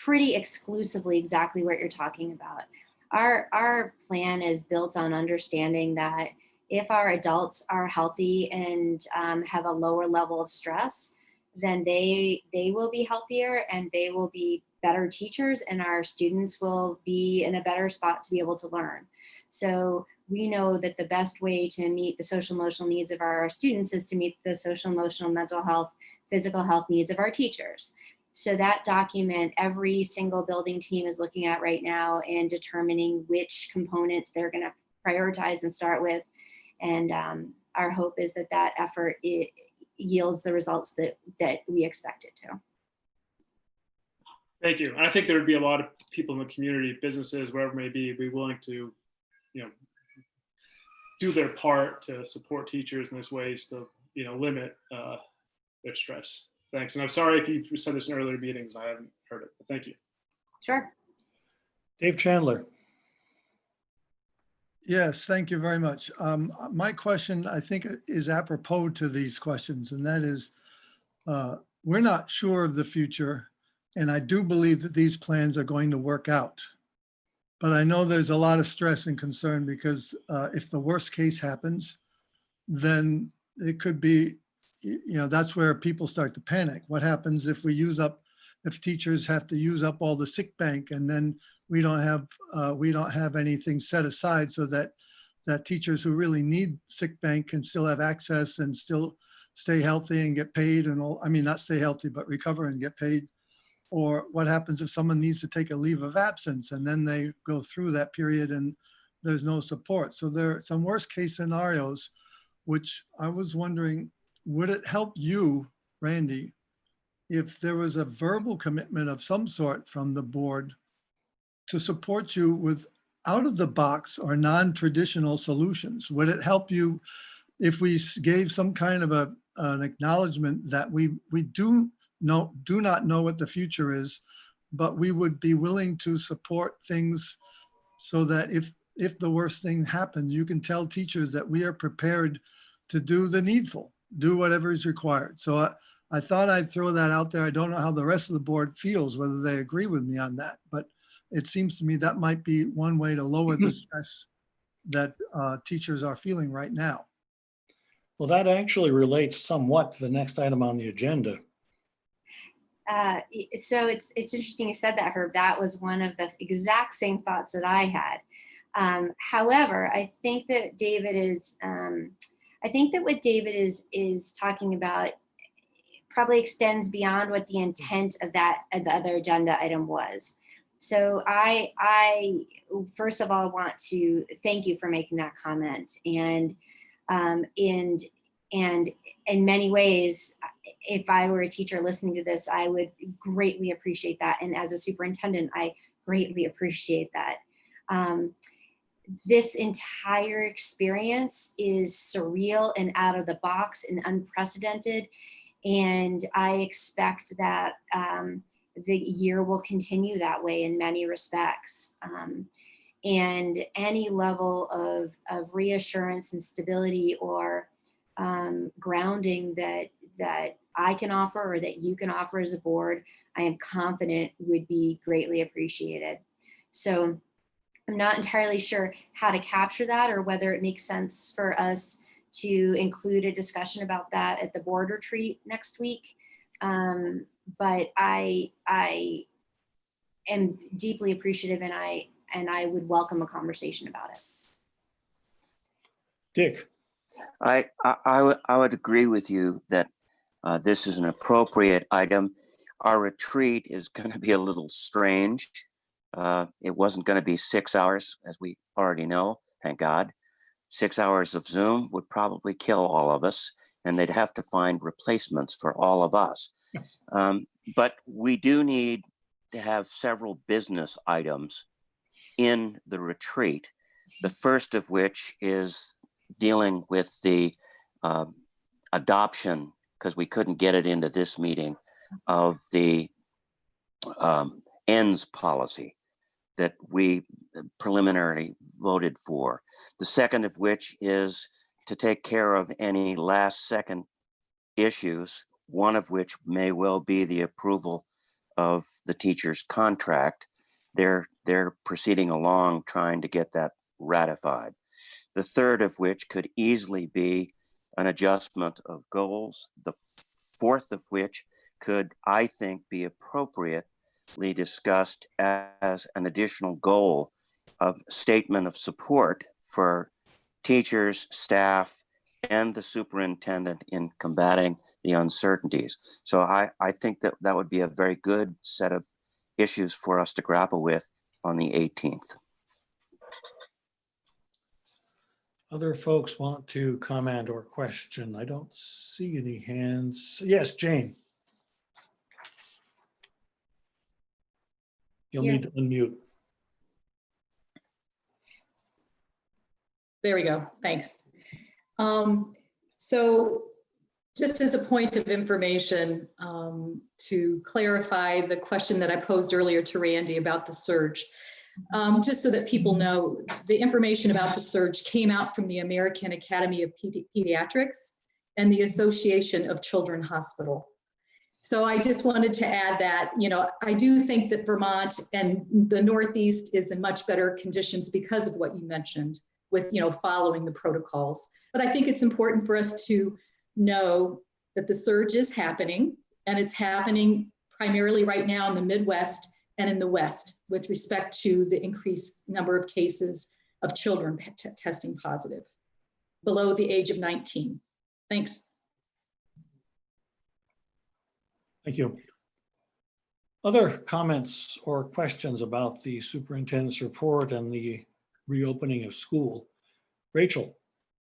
pretty exclusively exactly what you're talking about. Our plan is built on understanding that if our adults are healthy and have a lower level of stress, then they will be healthier and they will be better teachers, and our students will be in a better spot to be able to learn. So we know that the best way to meet the social emotional needs of our students is to meet the social emotional, mental health, physical health needs of our teachers. So that document, every single building team is looking at right now and determining which components they're going to prioritize and start with. And our hope is that effort yields the results that we expect it to. Thank you. And I think there would be a lot of people in the community, businesses, wherever it may be willing to, do their part to support teachers in those ways to, limit their stress. Thanks. And I'm sorry if you've said this in earlier meetings and I haven't heard it, but thank you. Sure. Dave Chandler. Yes, thank you very much. My question, I think, is apropos to these questions, and that is, we're not sure of the future, and I do believe that these plans are going to work out. But I know there's a lot of stress and concern because if the worst case happens, then it could be, that's where people start to panic. What happens if if teachers have to use up all the sick bank, and then we don't have anything set aside so that teachers who really need sick bank can still have access and still stay healthy and get paid and all, not stay healthy, but recover and get paid? Or what happens if someone needs to take a leave of absence and then they go through that period and there's no support? So there are some worst case scenarios, which I was wondering, would it help you, Randy, if there was a verbal commitment of some sort from the board to support you with out of the box or non-traditional solutions? Would it help you if we gave some kind of an acknowledgement that we do not know what the future is, but we would be willing to support things so that if the worst thing happens, you can tell teachers that we are prepared to do the needful do whatever is required. So I thought I'd throw that out there. I don't know how the rest of the board feels, whether they agree with me on that, but it seems to me that might be one way to lower the stress that teachers are feeling right now. Well, that actually relates somewhat to the next item on the agenda. So it's interesting you said that, Herb. That was one of the exact same thoughts that I had. However, I think that David is, I think that what David is talking about probably extends beyond what the intent of that of the other agenda item was. So I first of all want to thank you for making that comment, and in many ways, if I were a teacher listening to this, I would greatly appreciate that. And as a superintendent, I greatly appreciate that. This entire experience is surreal and out of the box and unprecedented. And I expect that the year will continue that way in many respects. And any level of reassurance and stability or grounding that I can offer or that you can offer as a board, I am confident would be greatly appreciated. So I'm not entirely sure how to capture that or whether it makes sense for us to include a discussion about that at the board retreat next week. But I am deeply appreciative, and I would welcome a conversation about it. Dick. I would agree with you that this is an appropriate item. Our retreat is going to be a little strange. It wasn't going to be 6 hours, as we already know, thank God. 6 hours of Zoom would probably kill all of us, and they'd have to find replacements for all of us. But we do need to have several business items in the retreat, the first of which is dealing with the adoption, because we couldn't get it into this meeting, of the ends policy that we preliminarily voted for. The second of which is to take care of any last second issues, one of which may well be the approval of the teacher's contract. They're proceeding along trying to get that ratified. The third of which could easily be an adjustment of goals. The fourth of which could, I think, be appropriately discussed as an additional goal of statement of support for teachers, staff, and the superintendent in combating the uncertainties. So I think that that would be a very good set of issues for us to grapple with on the 18th. Other folks want to comment or question? I don't see any hands. Yes, Jane. You'll need to unmute. There we go. Thanks. So just as a point of information, to clarify the question that I posed earlier to Randy about the surge, just so that people know, the information about the surge came out from the American Academy of Pediatrics and the Association of Children's Hospital. So I just wanted to add that, you know, I do think that Vermont and the Northeast is in much better conditions because of what you mentioned with, you know, following the protocols. But I think it's important for us to know that the surge is happening, and it's happening primarily right now in the Midwest and in the West with respect to the increased number of cases of children testing positive below the age of 19. Thanks. Thank you. Other comments or questions about the superintendent's report and the reopening of school? Rachel.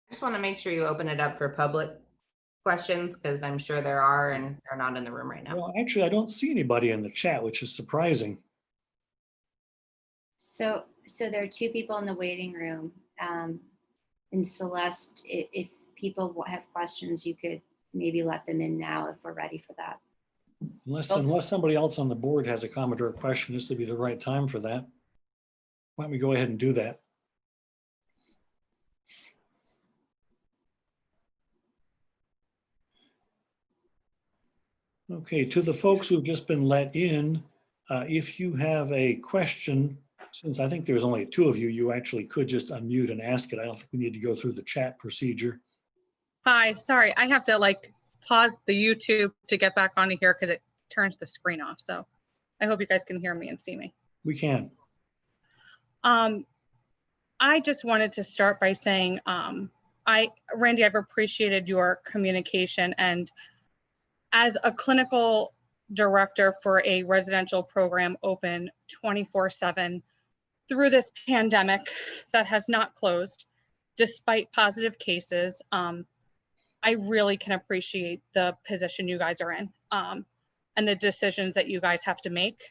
I just want to make sure you open it up for public questions, because I'm sure there are, and they're not in the room right now. Well, actually, I don't see anybody in the chat, which is surprising. So there are two people in the waiting room. And Celeste, if people have questions, you could maybe let them in now if we're ready for that. Unless somebody else on the board has a comment or a question, this would be the right time for that. Why don't we go ahead and do that? Okay, to the folks who've just been let in, if you have a question, since I think there's only two of you, you actually could just unmute and ask it. I don't think we need to go through the chat procedure. Hi, sorry, I have to like pause the YouTube to get back onto here because it turns the screen off. So I hope you guys can hear me and see me. We can. I just wanted to start by saying, Randy, I've appreciated your communication, and as a clinical director for a residential program open 24/7 through this pandemic that has not closed, despite positive cases, I really can appreciate the position you guys are in and the decisions that you guys have to make.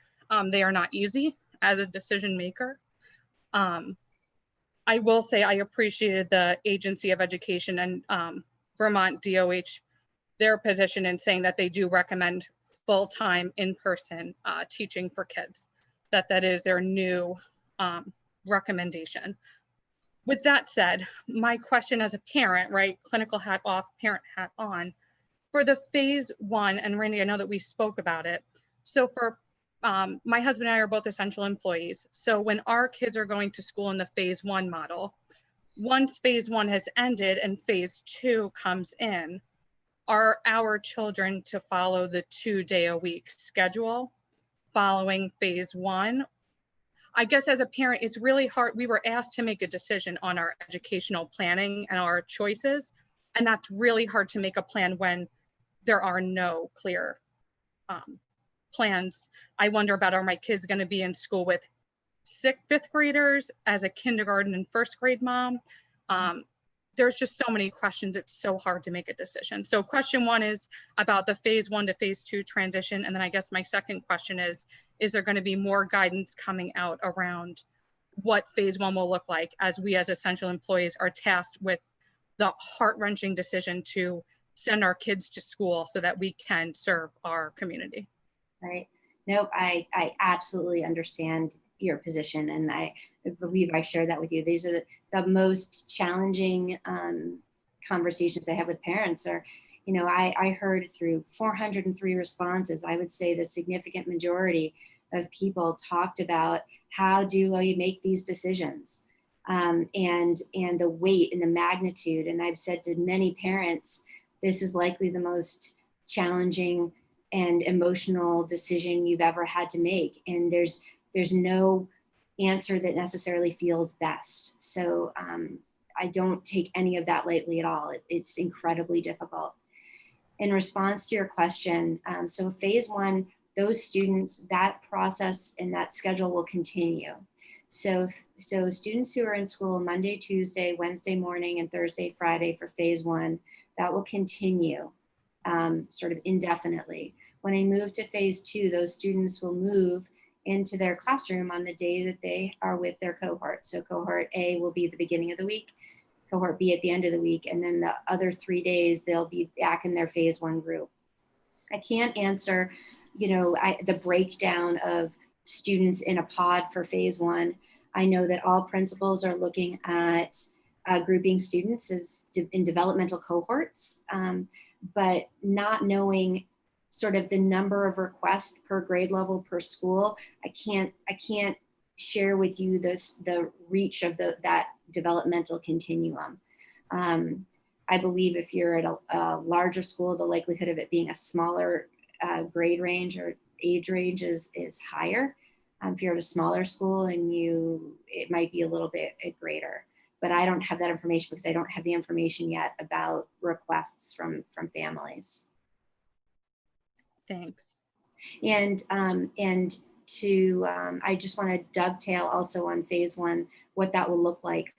They are not easy as a decision maker. I will say I appreciated the Agency of Education and Vermont DOH, their position in saying that they do recommend full-time in-person teaching for kids, that is their new recommendation. With that said, my question as a parent, right, clinical hat off, parent hat on, for the phase one, and Randy, I know that we spoke about it. So for my husband and I are both essential employees. So when our kids are going to school in the phase one model, once phase one has ended and phase two comes in, are our children to follow the 2-day-a-week schedule following phase one? I guess as a parent, it's really hard. We were asked to make a decision on our educational planning and our choices, and that's really hard to make a plan when there are no clear plans. I wonder about, are my kids going to be in school with fifth graders as a kindergarten and first grade mom? There's just so many questions. It's so hard to make a decision. So question one is about the phase one to phase two transition. And then I guess my second question is there going to be more guidance coming out around what phase one will look like as we as essential employees are tasked with the heart-wrenching decision to send our kids to school so that we can serve our community? Right. Nope, I absolutely understand your position, and I believe I share that with you. These are the most challenging conversations I have with parents. Or, you know, I heard through 403 responses, I would say the significant majority of people talked about how do I make these decisions, and the weight and the magnitude. And I've said to many parents, this is likely the most challenging and emotional decision you've ever had to make. And there's no answer that necessarily feels best. So I don't take any of that lightly at all. It's incredibly difficult. In response to your question, so phase one, those students, that process and that schedule will continue. So students who are in school Monday, Tuesday, Wednesday morning, and Thursday, Friday for phase one, that will continue sort of indefinitely. When I move to phase two, those students will move into their classroom on the day that they are with their cohort. So cohort A will be the beginning of the week, cohort B at the end of the week, and then the other 3 days they'll be back in their phase one group. I can't answer, you know, the breakdown of students in a pod for phase one. I know that all principals are looking at grouping students as in developmental cohorts, but not knowing sort of the number of requests per grade level per school, I can't share with you the reach of that developmental continuum. I believe if you're at a larger school, the likelihood of it being a smaller grade range or age range is higher. If you're at a smaller school and it might be a little bit greater. But I don't have that information because I don't have the information yet about requests from families. Thanks. And I just want to dovetail also on phase one, what that will look like.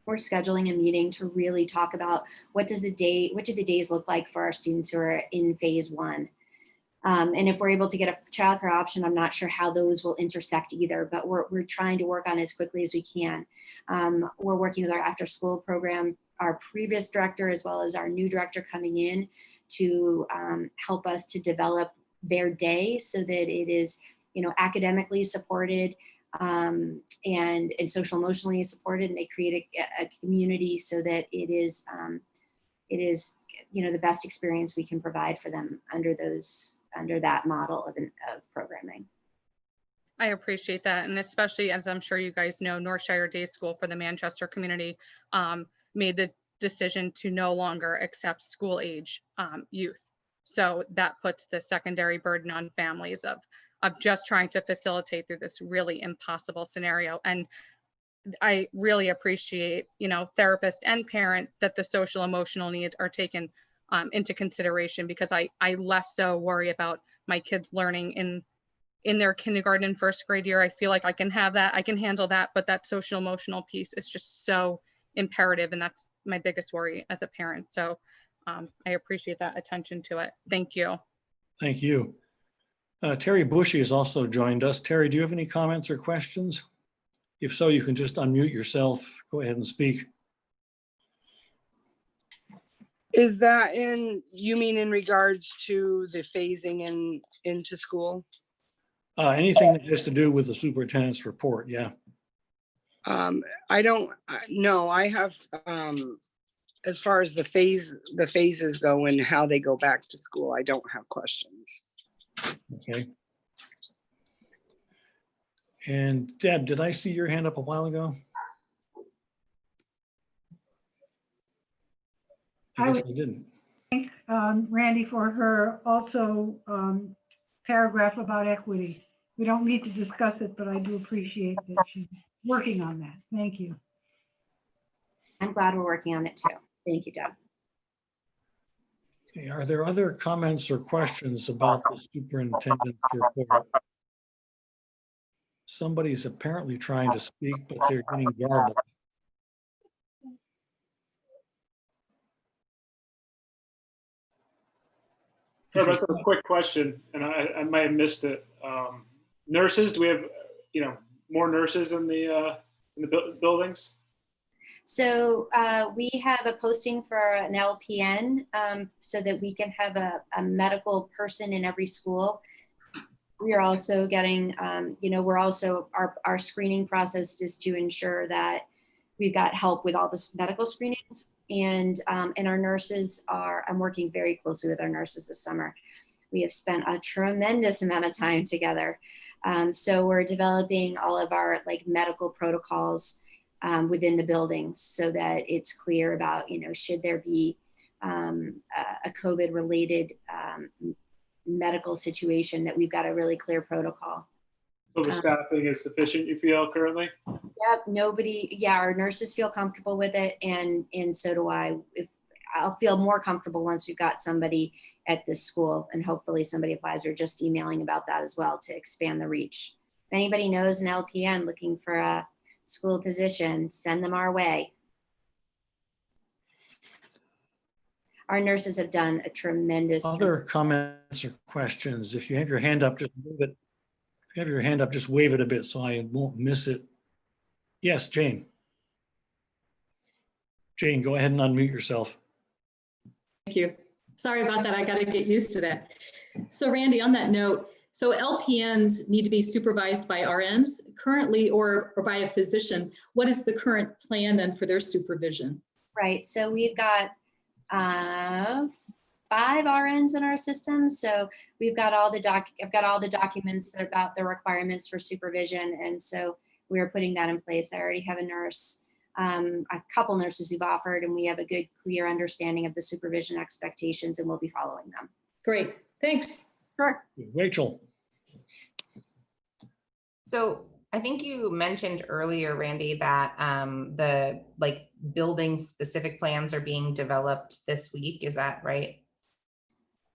We're scheduling a meeting to really talk about what do the days look like for our students who are in phase one. And if we're able to get a childcare option, I'm not sure how those will intersect either, but we're trying to work on it as quickly as we can. We're working with our after school program, our previous director, as well as our new director coming in to help us to develop their day so that it is, you know, academically supported and social emotionally supported, and they create a community so that it is the best experience we can provide for them under that model of programming. I appreciate that. And especially, as I'm sure you guys know, Northshire Day School for the Manchester community made the decision to no longer accept school age youth. So that puts the secondary burden on families of just trying to facilitate through this really impossible scenario. And I really appreciate, therapist and parent, that the social emotional needs are taken into consideration, because I less so worry about my kids learning in their kindergarten and first grade year. I feel like I can have that, I can handle that, but that social emotional piece is just so imperative, and that's my biggest worry as a parent. So I appreciate that attention to it. Thank you. Thank you. Terry Bushy has also joined us. Terry, do you have any comments or questions? If so, you can just unmute yourself. Go ahead and speak. Is that you mean in regards to the phasing into school? Anything that has to do with the superintendent's report, yeah. I don't know. I have, as far as the phases go and how they go back to school, I don't have questions. Okay. And Deb, did I see your hand up a while ago? I guess I didn't. Thank Randy for her also paragraph about equity. We don't need to discuss it, but I do appreciate that she's working on that. Thank you. I'm glad we're working on it too. Thank you, Deb. Okay, are there other comments or questions about the superintendent's report? Somebody's apparently trying to speak, but they're getting garbled. That's a quick question, and I might have missed it. Nurses, do we have more nurses in the buildings? So we have a posting for an LPN so that we can have a medical person in every school. We are also getting, we're also, our screening process is to ensure that we've got help with all the medical screenings. And our nurses I'm working very closely with our nurses this summer. We have spent a tremendous amount of time together. So we're developing all of our medical protocols within the buildings so that it's clear about, should there be a COVID related medical situation, that we've got a really clear protocol. So the staffing is sufficient, you feel, currently? Yep, our nurses feel comfortable with it, and so do I. I'll feel more comfortable once we've got somebody at this school, and hopefully somebody applies. We're just emailing about that as well to expand the reach. If anybody knows an LPN looking for a school position, send them our way. Our nurses have done a tremendous. Other comments or questions? If you have your hand up, just move it. If you have your hand up, just wave it a bit so I won't miss it. Yes, Jane. Jane, go ahead and unmute yourself. Thank you. Sorry about that. I got to get used to that. So Randy, on that note, so LPNs need to be supervised by RNs currently or by a physician. What is the current plan then for their supervision? Right. So we've got 5 RNs in our system. So we've got I've got all the documents about the requirements for supervision. And so we're putting that in place. I already have a nurse, a couple nurses who've offered, and we have a good, clear understanding of the supervision expectations, and we'll be following them. Great. Thanks. Sure. Rachel. So I think you mentioned earlier, Randy, that the building specific plans are being developed this week. Is that right?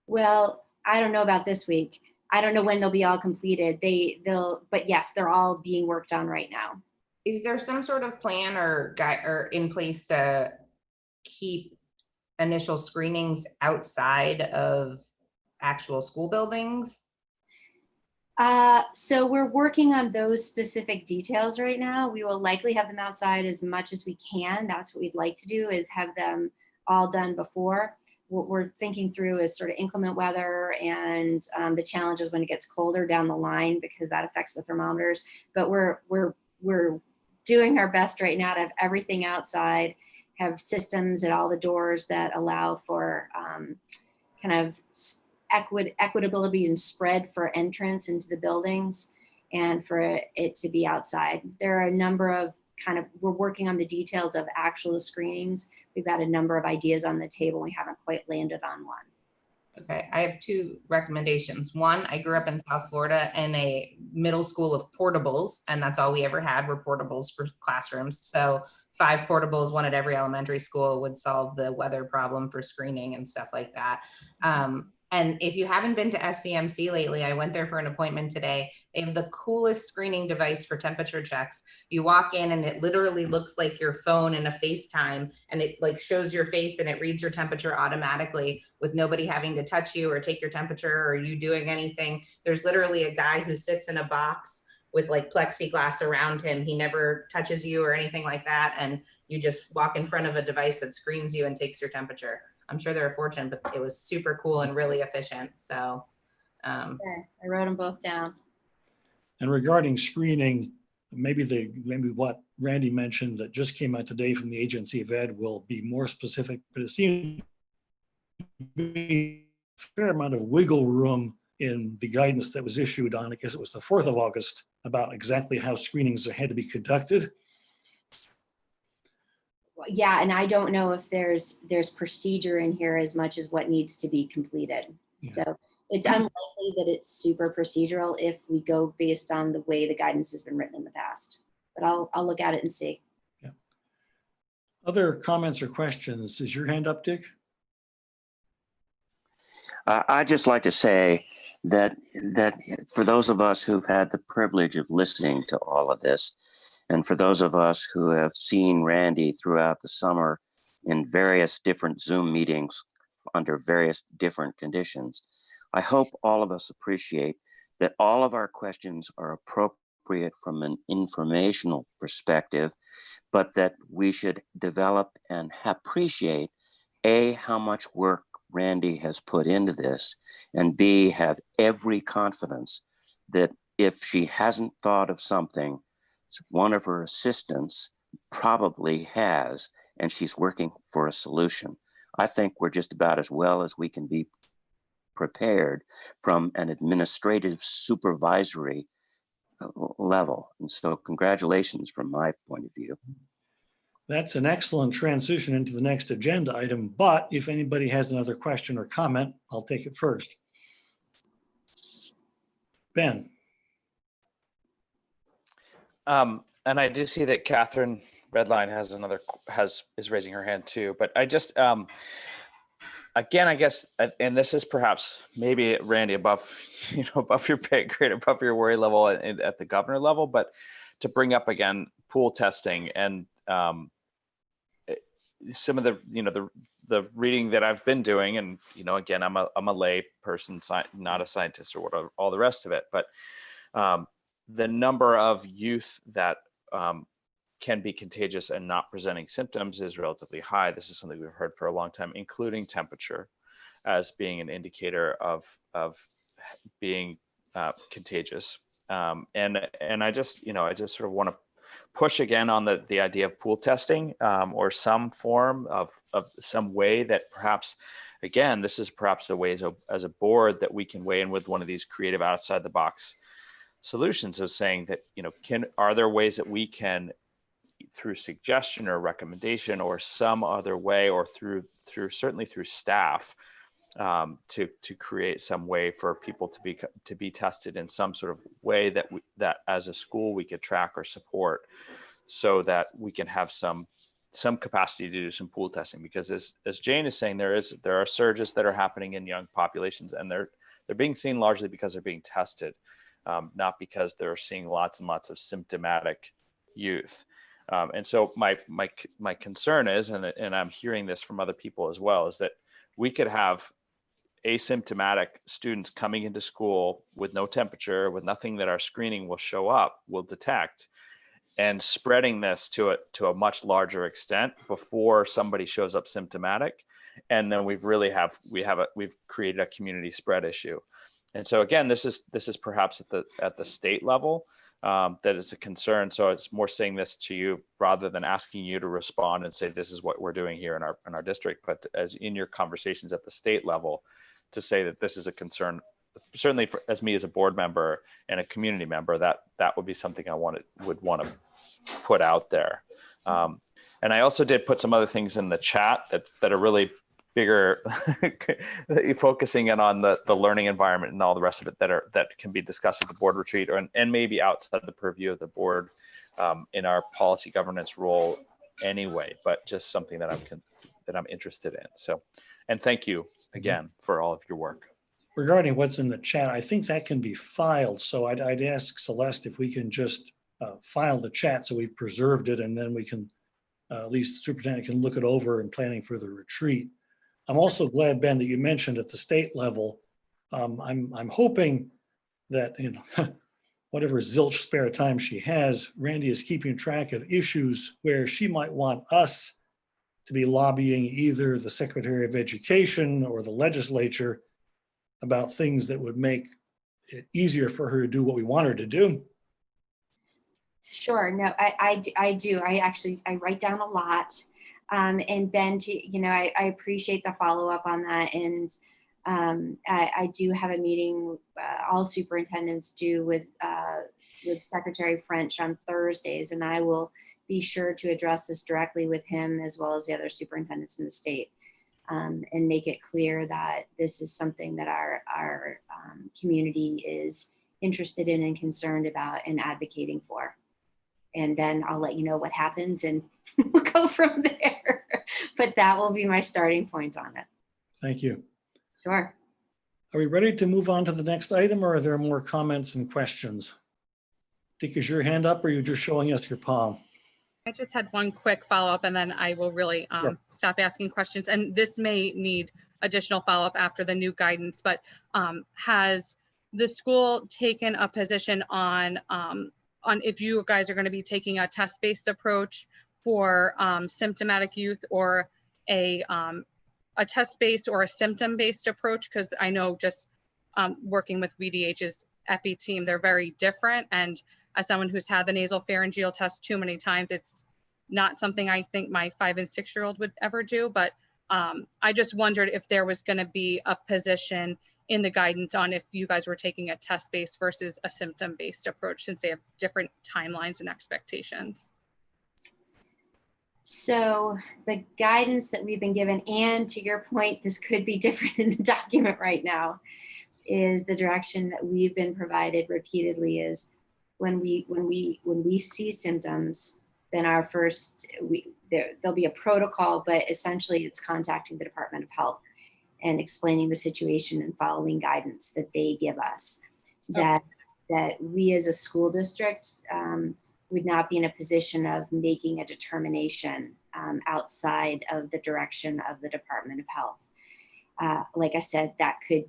Well, I don't know about this week. I don't know when they'll be all completed. But yes, they're all being worked on right now. Is there some sort of plan or in place to keep initial screenings outside of actual school buildings? So we're working on those specific details right now. We will likely have them outside as much as we can. That's what we'd like to do, is have them all done before. What we're thinking through is sort of inclement weather and the challenges when it gets colder down the line, because that affects the thermometers. But we're doing our best right now to have everything outside, have systems at all the doors that allow for kind of equitability and spread for entrance into the buildings and for it to be outside. There are a number of we're working on the details of actual screenings. We've got a number of ideas on the table. We haven't quite landed on one. Okay, I have two recommendations. One, I grew up in South Florida in a middle school of portables, and that's all we ever had were portables for classrooms. So 5 portables, one at every elementary school, would solve the weather problem for screening and stuff like that. And if you haven't been to SBMC lately, I went there for an appointment today. They have the coolest screening device for temperature checks. You walk in and it literally looks like your phone in a FaceTime, and it like shows your face and it reads your temperature automatically with nobody having to touch you or take your temperature or you doing anything. There's literally a guy who sits in a box with like plexiglass around him. He never touches you or anything like that. And you just walk in front of a device that screens you and takes your temperature. I'm sure they're a fortune, but it was super cool and really efficient. So okay, I wrote them both down. And regarding screening, maybe what Randy mentioned that just came out today from the Agency of Ed will be more specific, but it seems to be a fair amount of wiggle room in the guidance that was issued on, I guess it was the 4th of August, about exactly how screenings had to be conducted. Yeah, and I don't know if there's procedure in here as much as what needs to be completed. Yeah. So it's unlikely that it's super procedural if we go based on the way the guidance has been written in the past. But I'll look at it and see. Yeah. Other comments or questions? Is your hand up, Dick? I'd just like to say that for those of us who've had the privilege of listening to all of this, and for those of us who have seen Randy throughout the summer in various different Zoom meetings under various different conditions, I hope all of us appreciate that all of our questions are appropriate from an informational perspective, but that we should develop and appreciate A, how much work Randy has put into this, and B, have every confidence that if she hasn't thought of something, one of her assistants probably has, and she's working for a solution. I think we're just about as well as we can be prepared from an administrative supervisory level. And so congratulations from my point of view. That's an excellent transition into the next agenda item, but if anybody has another question or comment, I'll take it first. Ben. And I do see that Catherine Redline is raising her hand too, but I just, again, I guess, and this is perhaps maybe Randy above your pay grade, above your worry level at the governor level, but to bring up again, pool testing and some of the reading that I've been doing, and again, I'm a lay person, not a scientist or whatever, all the rest of it, but the number of youth that can be contagious and not presenting symptoms is relatively high. This is something we've heard for a long time, including temperature as being an indicator of being contagious. And I just sort of want to push again on the idea of pool testing or some form of some way that perhaps, again, this is perhaps a way as a board that we can weigh in with one of these creative outside the box solutions of saying that, are there ways that we can, through suggestion or recommendation or some other way, or certainly through staff, to create some way for people to be tested in some sort of way that as a school we could track or support, so that we can have some capacity to do some pool testing. Because as Jane is saying, there are surges that are happening in young populations, and they're being seen largely because they're being tested. Not because they're seeing lots and lots of symptomatic youth. And so my concern is, and I'm hearing this from other people as well, is that we could have asymptomatic students coming into school with no temperature, with nothing that our screening will detect, and spreading this to a much larger extent before somebody shows up symptomatic. And then we've created a community spread issue. And so again, this is perhaps at the state level, that is a concern. So it's more saying this to you rather than asking you to respond and say, this is what we're doing here in our district, but as in your conversations at the state level, to say that this is a concern, certainly as me as a board member and a community member, that would be something I would want to put out there. And I also did put some other things in the chat that are really bigger, focusing in on the learning environment and all the rest of it that can be discussed at the board retreat and maybe outside the purview of the board in our policy governance role anyway, but just something that I'm interested in. So, and thank you again for all of your work. Regarding what's in the chat, I think that can be filed. So I'd ask Celeste if we can just file the chat so we've preserved it, and then we can, at least the superintendent can look it over in planning for the retreat. I'm also glad, Ben, that you mentioned at the state level. I'm hoping that in whatever zilch spare time she has, Randy is keeping track of issues where she might want us to be lobbying either the Secretary of Education or the legislature about things that would make it easier for her to do what we want her to do. Sure. No, I do. I write down a lot. And Ben, I appreciate the follow up on that. And I do have a meeting, all superintendents do with Secretary French on Thursdays, and I will be sure to address this directly with him as well as the other superintendents in the state, and make it clear that this is something that our community is interested in and concerned about and advocating for. And then I'll let you know what happens and we'll go from there. But that will be my starting point on it. Thank you. Sure. Are we ready to move on to the next item, or are there more comments and questions? Dick, is your hand up, or are you just showing us your palm? I just had one quick follow-up and then I will really stop asking questions. And this may need additional follow-up after the new guidance, but has the school taken a position on if you guys are going to be taking a test-based approach for symptomatic youth, or a test-based or a symptom-based approach? Because I know just working with VDH's EPI team, they're very different. And as someone who's had the nasal pharyngeal test too many times, it's not something I think my 5- and 6-year-old would ever do. But I just wondered if there was going to be a position in the guidance on if you guys were taking a test-based versus a symptom-based approach, since they have different timelines and expectations. So the guidance that we've been given, and to your point, this could be different in the document right now, is the direction that we've been provided repeatedly is when we see symptoms, then our first, there'll be a protocol, but essentially it's contacting the Department of Health and explaining the situation and following guidance that they give us. That we as a school district would not be in a position of making a determination outside of the direction of the Department of Health. Like I said, that could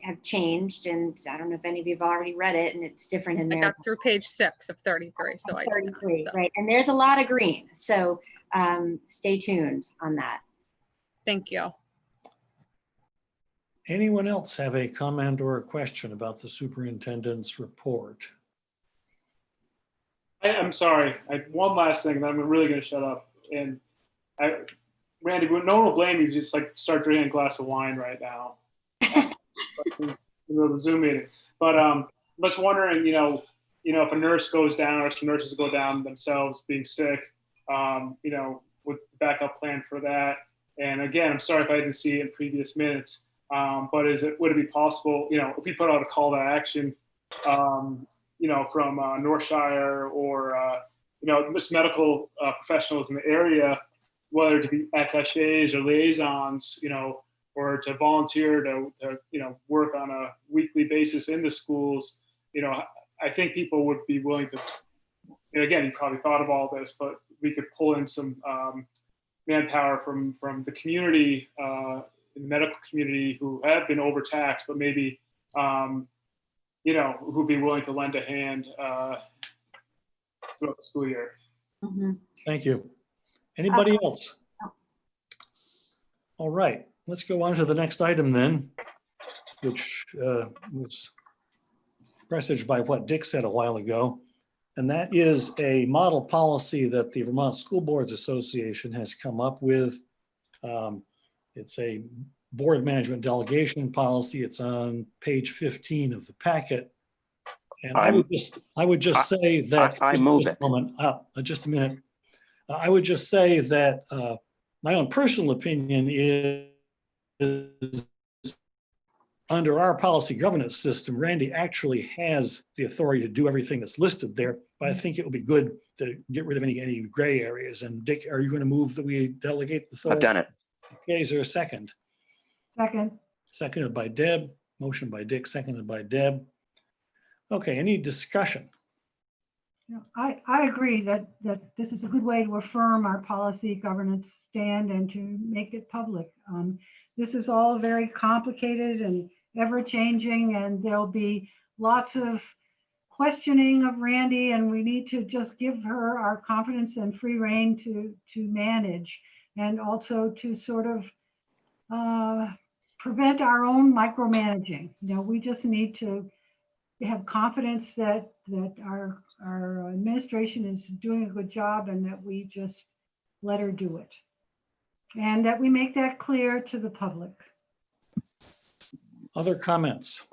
have changed, and I don't know if any of you have already read it, and it's different in there. I got through page 6 of 33, so 33, right? And there's a lot of green, so stay tuned on that. Thank you. Anyone else have a comment or a question about the superintendent's report? I'm sorry. One last thing, and I'm really going to shut up. And Randy, no one will blame you. Just like start drinking a glass of wine right now. The Zoom meeting. But I'm just wondering, if a nurse goes down, or some nurses go down themselves being sick, with backup plan for that. And again, I'm sorry if I didn't see it in previous minutes. But would it be possible, if we put out a call to action, from Northshire or, just medical professionals in the area, whether to be attachés or liaisons, or to volunteer to work on a weekly basis in the schools, I think people would be willing to, and again, you probably thought of all this, but we could pull in some manpower from the community, in the medical community who have been overtaxed, but maybe, who'd be willing to lend a hand throughout the school year. Mm-hmm. Thank you. Anybody else? All right, let's go on to the next item then, which was presaged by what Dick said a while ago. And that is a model policy that the Vermont School Boards Association has come up with. It's a board management delegation policy. It's on page 15 of the packet. And I would just say that. I move it. Just a minute. I would just say that my own personal opinion is under our policy governance system, Randy actually has the authority to do everything that's listed there, but I think it would be good to get rid of any gray areas. And Dick, are you going to move that we delegate the authority? I've done it. Okay, is there a second? Second. Seconded by Deb, motion by Dick, seconded by Deb. Okay, any discussion? Yeah, I agree that this is a good way to affirm our policy governance stand and to make it public. This is all very complicated and ever-changing, and there'll be lots of questioning of Randy, and we need to just give her our confidence and free rein to manage, and also to sort of prevent our own micromanaging. You know, we just need to have confidence that our administration is doing a good job, and that we just let her do it. And that we make that clear to the public. Other comments?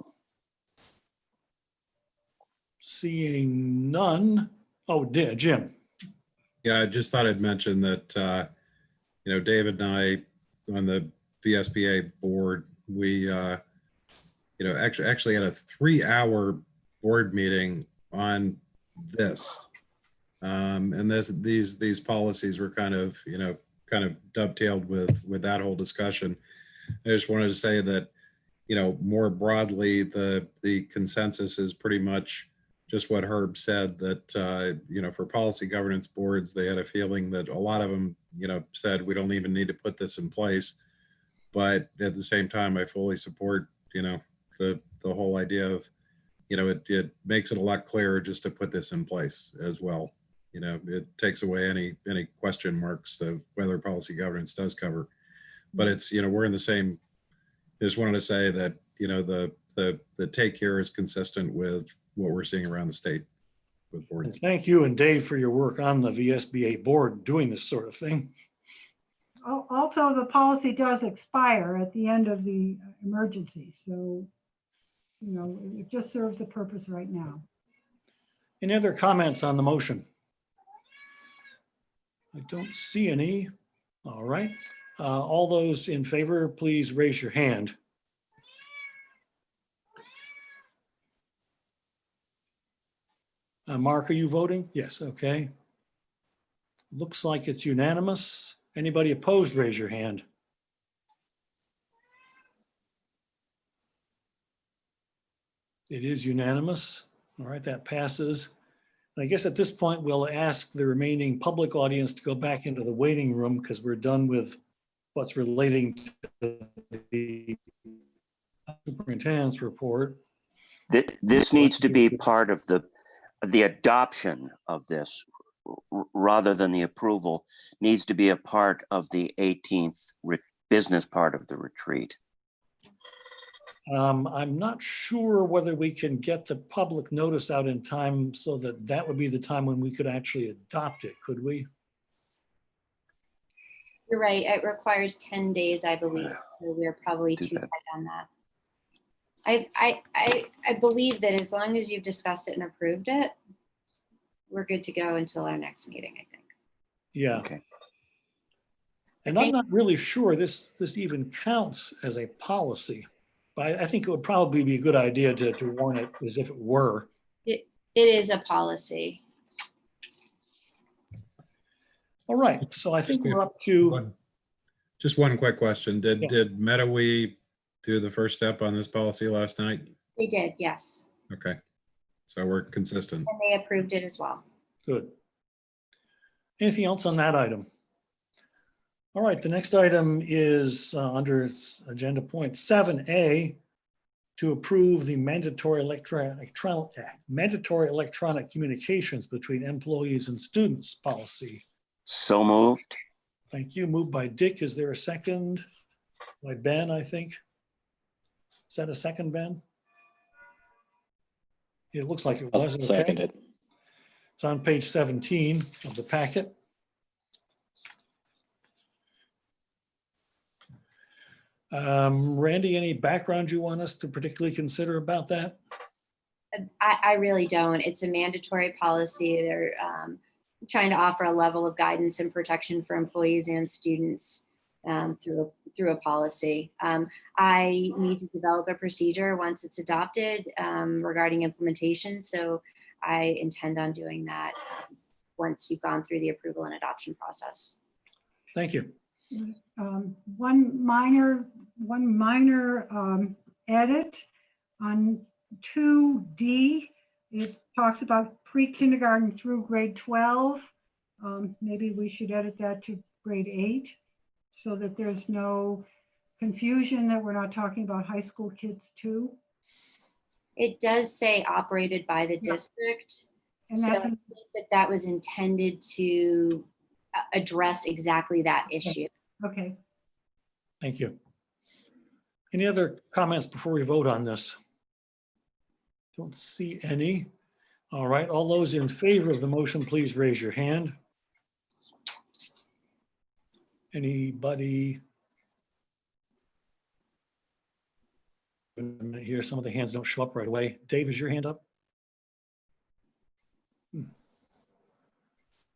Seeing none. Oh, Jim. Yeah, I just thought I'd mention that, you know, David and I on the VSBA board, we, you know, actually had a 3-hour board meeting on this. And these policies were kind of dovetailed with that whole discussion. I just wanted to say that, you know, more broadly, the consensus is pretty much just what Herb said, that, you know, for policy governance boards, they had a feeling that a lot of them, you know, said we don't even need to put this in place. But at the same time, I fully support, you know, the whole idea of, you know, it makes it a lot clearer just to put this in place as well. You know, it takes away any question marks of whether policy governance does cover. But it's, you know, we're in the same. I just wanted to say that, you know, the take here is consistent with what we're seeing around the state with boards. And thank you and Dave for your work on the VSBA board doing this sort of thing. Also, the policy does expire at the end of the emergency. So, you know, it just serves the purpose right now. Any other comments on the motion? I don't see any. All right. All those in favor, please raise your hand. Mark, are you voting? Yes, okay. Looks like it's unanimous. Anybody opposed, raise your hand. It is unanimous. All right, that passes. I guess at this point, we'll ask the remaining public audience to go back into the waiting room because we're done with what's relating to the superintendent's report. This needs to be part of the adoption of this rather than the approval, needs to be a part of the 18th business part of the retreat. I'm not sure whether we can get the public notice out in time so that would be the time when we could actually adopt it, could we? You're right, it requires 10 days, I believe. So we're probably too tight on that. I believe that as long as you've discussed it and approved it, we're good to go until our next meeting, I think. Yeah. Okay. And I'm not really sure this even counts as a policy, but I think it would probably be a good idea to warn it as if it were. It is a policy. All right, so I think we're up to. Just one quick question. Did MetaWe do the first step on this policy last night? They did, yes. Okay, so we're consistent. And they approved it as well. Good. Anything else on that item? All right, the next item is under agenda point 7A to approve the mandatory electronic communications between employees and students policy. So moved. Thank you. Moved by Dick. Is there a second? By Ben, I think. Is that a second, Ben? It looks like it I'll was. Okay. second it. It's on page 17 of the packet. Randy, any background you want us to particularly consider about that? I really don't. It's a mandatory policy. They're trying to offer a level of guidance and protection for employees and students through a policy. I need to develop a procedure once it's adopted regarding implementation. So I intend on doing that once you've gone through the approval and adoption process. Thank you. One minor edit on 2D. It talks about pre-kindergarten through grade 12. Maybe we should edit that to grade 8 so that there's no confusion that we're not talking about high school kids too. It does say operated by the district. And So I that's think that was intended to address exactly that issue. okay. Thank you. Any other comments before we vote on this? Don't see any. All right, all those in favor of the motion, please raise your hand. Anybody? A minute here, some of the hands don't show up right away. Dave, is your hand up?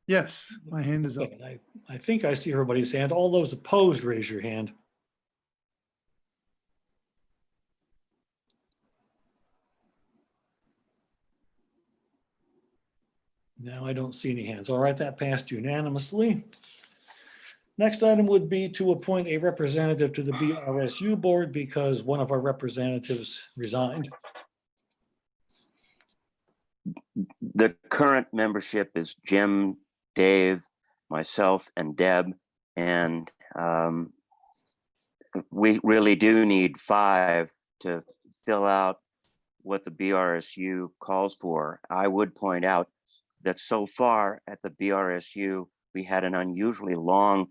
Yes, my hand is up. Okay, I think I see everybody's hand. All those opposed, raise your hand. Now I don't see any hands. All right, that passed unanimously. Next item would be to appoint a representative to the BRSU board because one of our representatives resigned. The current membership is Jim, Dave, myself, and Deb. And we really do need 5 to fill out what the BRSU calls for. I would point out that so far at the BRSU, we had an unusually long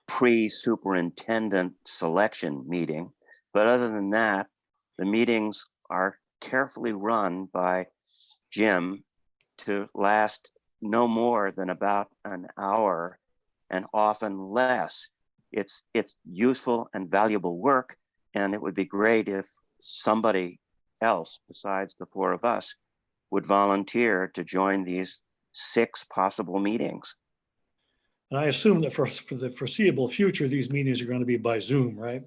pre-superintendent selection meeting. But other than that, the meetings are carefully run by Jim to last no more than about an hour and often less. It's useful and valuable work, and it would be great if somebody else besides the 4 of us would volunteer to join these 6 possible meetings. And I assume that for the foreseeable future, these meetings are going to be by Zoom, right?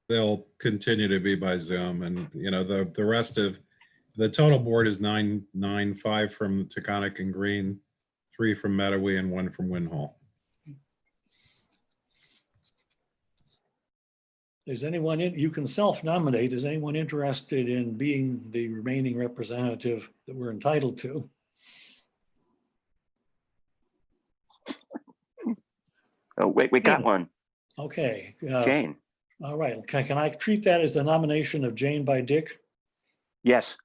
They'll continue to be by Zoom, and the rest of the total board is 9, 5 from Taconic and Green, 3 from Medowee, and 1 from Winhall. Is anyone you can self-nominate? Is anyone interested in being the remaining representative that we're entitled to? Oh, wait, we got one. Okay. Jane. All right. Can I treat that as the nomination of Jane by Dick? Yes.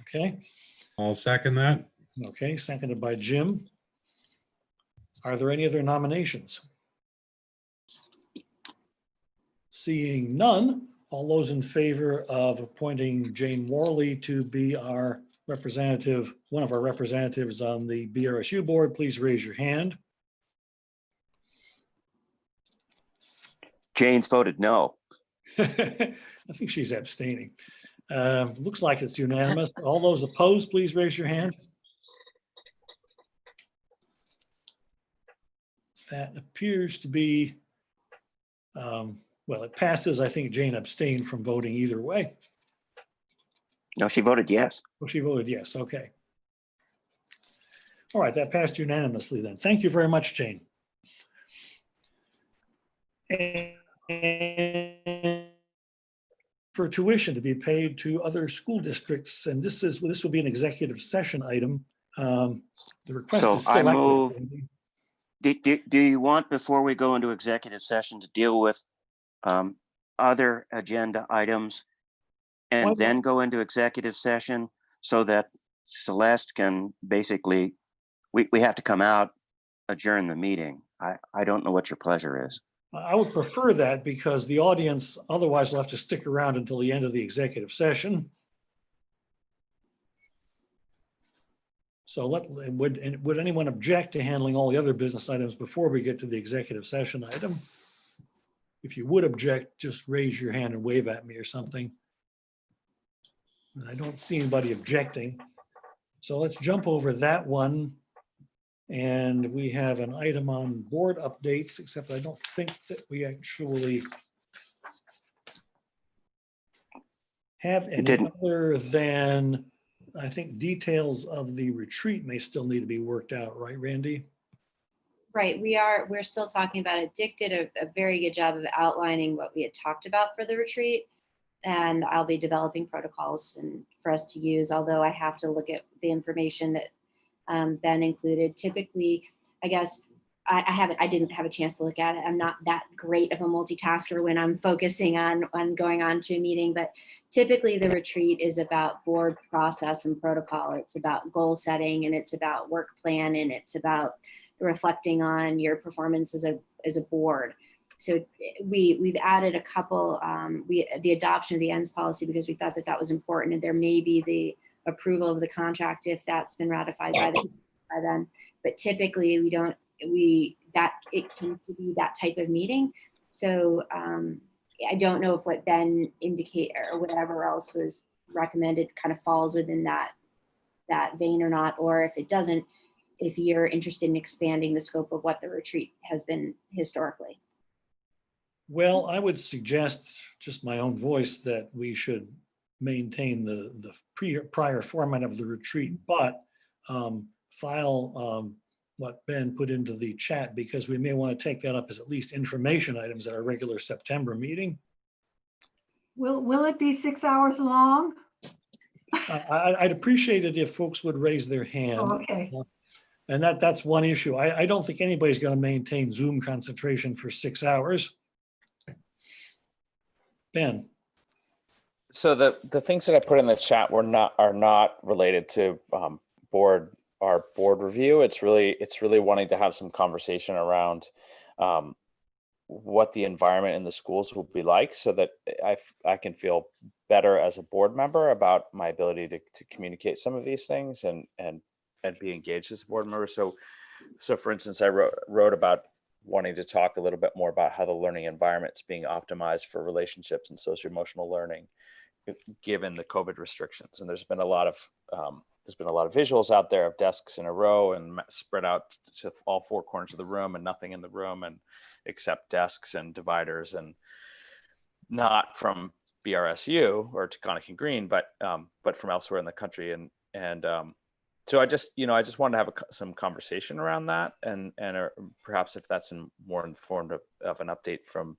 Okay. I'll second that. Okay, seconded by Jim. Are there any other nominations? Seeing none, all those in favor of appointing Jane Worley to be our representative, one of our representatives on the BRSU board, please raise your hand. Jane's voted no. I think she's abstaining. Looks like it's unanimous. All those opposed, please raise your hand. That appears to be, well, it passes. I think Jane abstained from voting either way. No, she voted yes. Oh, she voted yes. Okay. All right, that passed unanimously then. Thank you very much, Jane. And for tuition to be paid to other school districts, and this will be an executive session item. The request So is still I active. move. Do you want, before we go into executive session, to deal with other agenda items and then go into executive session so that Celeste can basically, we have to come out, adjourn the meeting. I don't know what your pleasure is. I would prefer that because the audience otherwise will have to stick around until the end of the executive session. So would anyone object to handling all the other business items before we get to the executive session item? If you would object, just raise your hand and wave at me or something. I don't see anybody objecting. So let's jump over that one. And we have an item on board updates, except I don't think that we actually have any didn't. other than, I think details of the retreat may still need to be worked out, right, Randy? Right, we're still talking about it. Dick did a very good job of outlining what we had talked about for the retreat. And I'll be developing protocols and for us to use, although I have to look at the information that Ben included. Typically, I guess I didn't have a chance to look at it. I'm not that great of a multitasker when I'm focusing on going on to a meeting, but typically the retreat is about board process and protocol. It's about goal setting, and it's about work plan, and it's about reflecting on your performance as a board. So we've added a couple, the adoption of the ends policy, because we thought that was important, and there may be the approval of the contract if that's been ratified by them. But typically it tends to be that type of meeting. So I don't know if what Ben indicate or whatever else was recommended kind of falls within that vein or not, or if it doesn't, if you're interested in expanding the scope of what the retreat has been historically. Well, I would suggest, just my own voice, that we should maintain the prior format of the retreat, but file what Ben put into the chat, because we may want to take that up as at least information items at our regular September meeting. Will it be 6 hours long? I'd appreciate it if folks would raise their hand. Oh, okay. And that's one issue. I don't think anybody's going to maintain Zoom concentration for 6 hours. Ben. So the things that I put in the chat are not related to our board review. It's really wanting to have some conversation around what the environment in the schools will be like, so that I can feel better as a board member about my ability to communicate some of these things and be engaged as a board member. So for instance, I wrote about wanting to talk a little bit more about how the learning environment is being optimized for relationships and socio-emotional learning, given the COVID restrictions. And there's been a lot of visuals out there of desks in a row and spread out to all four corners of the room, and nothing in the room and except desks and dividers, and not from BRSU or Taconic and Green, but from elsewhere in the country. And so I just wanted to have some conversation around that, and perhaps if that's more informed of an update from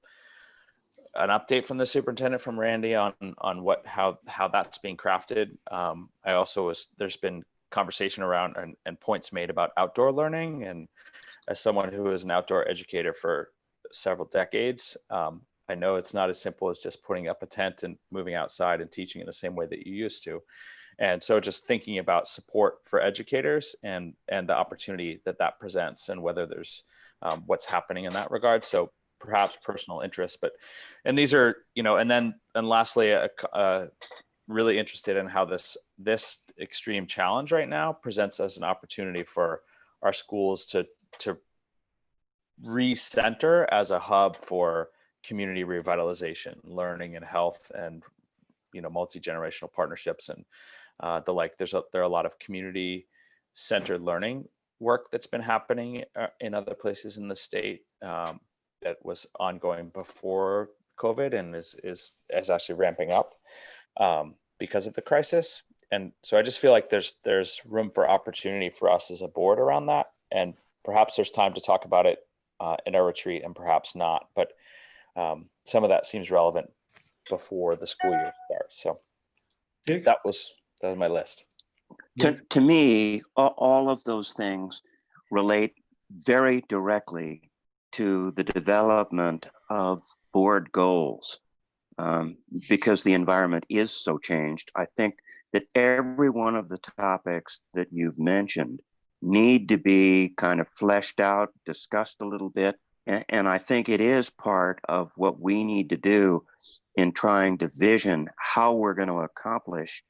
the superintendent, from Randy, on how that's being crafted. There's been conversation around and points made about outdoor learning, and as someone who is an outdoor educator for several decades, I know it's not as simple as just putting up a tent and moving outside and teaching in the same way that you used to. And so just thinking about support for educators and the opportunity that presents, and whether there's what's happening in that regard. So perhaps personal interest, and these are, and lastly, really interested in how this extreme challenge right now presents as an opportunity for our schools to recenter as a hub for community revitalization, learning and health, and multi-generational partnerships and the like. There are a lot of community-centered learning work that's been happening in other places in the state that was ongoing before COVID, and is actually ramping up because of the crisis. And so I just feel like there's room for opportunity for us as a board around that, and perhaps there's time to talk about it in our retreat, and perhaps not. But some of that seems relevant before the school year starts. So that was my list. To me, all of those things relate very directly to the development of board goals, because the environment is so changed. I think that every one of the topics that you've mentioned need to be kind of fleshed out, discussed a little bit. And I think it is part of what we need to do in trying to vision how we're going to accomplish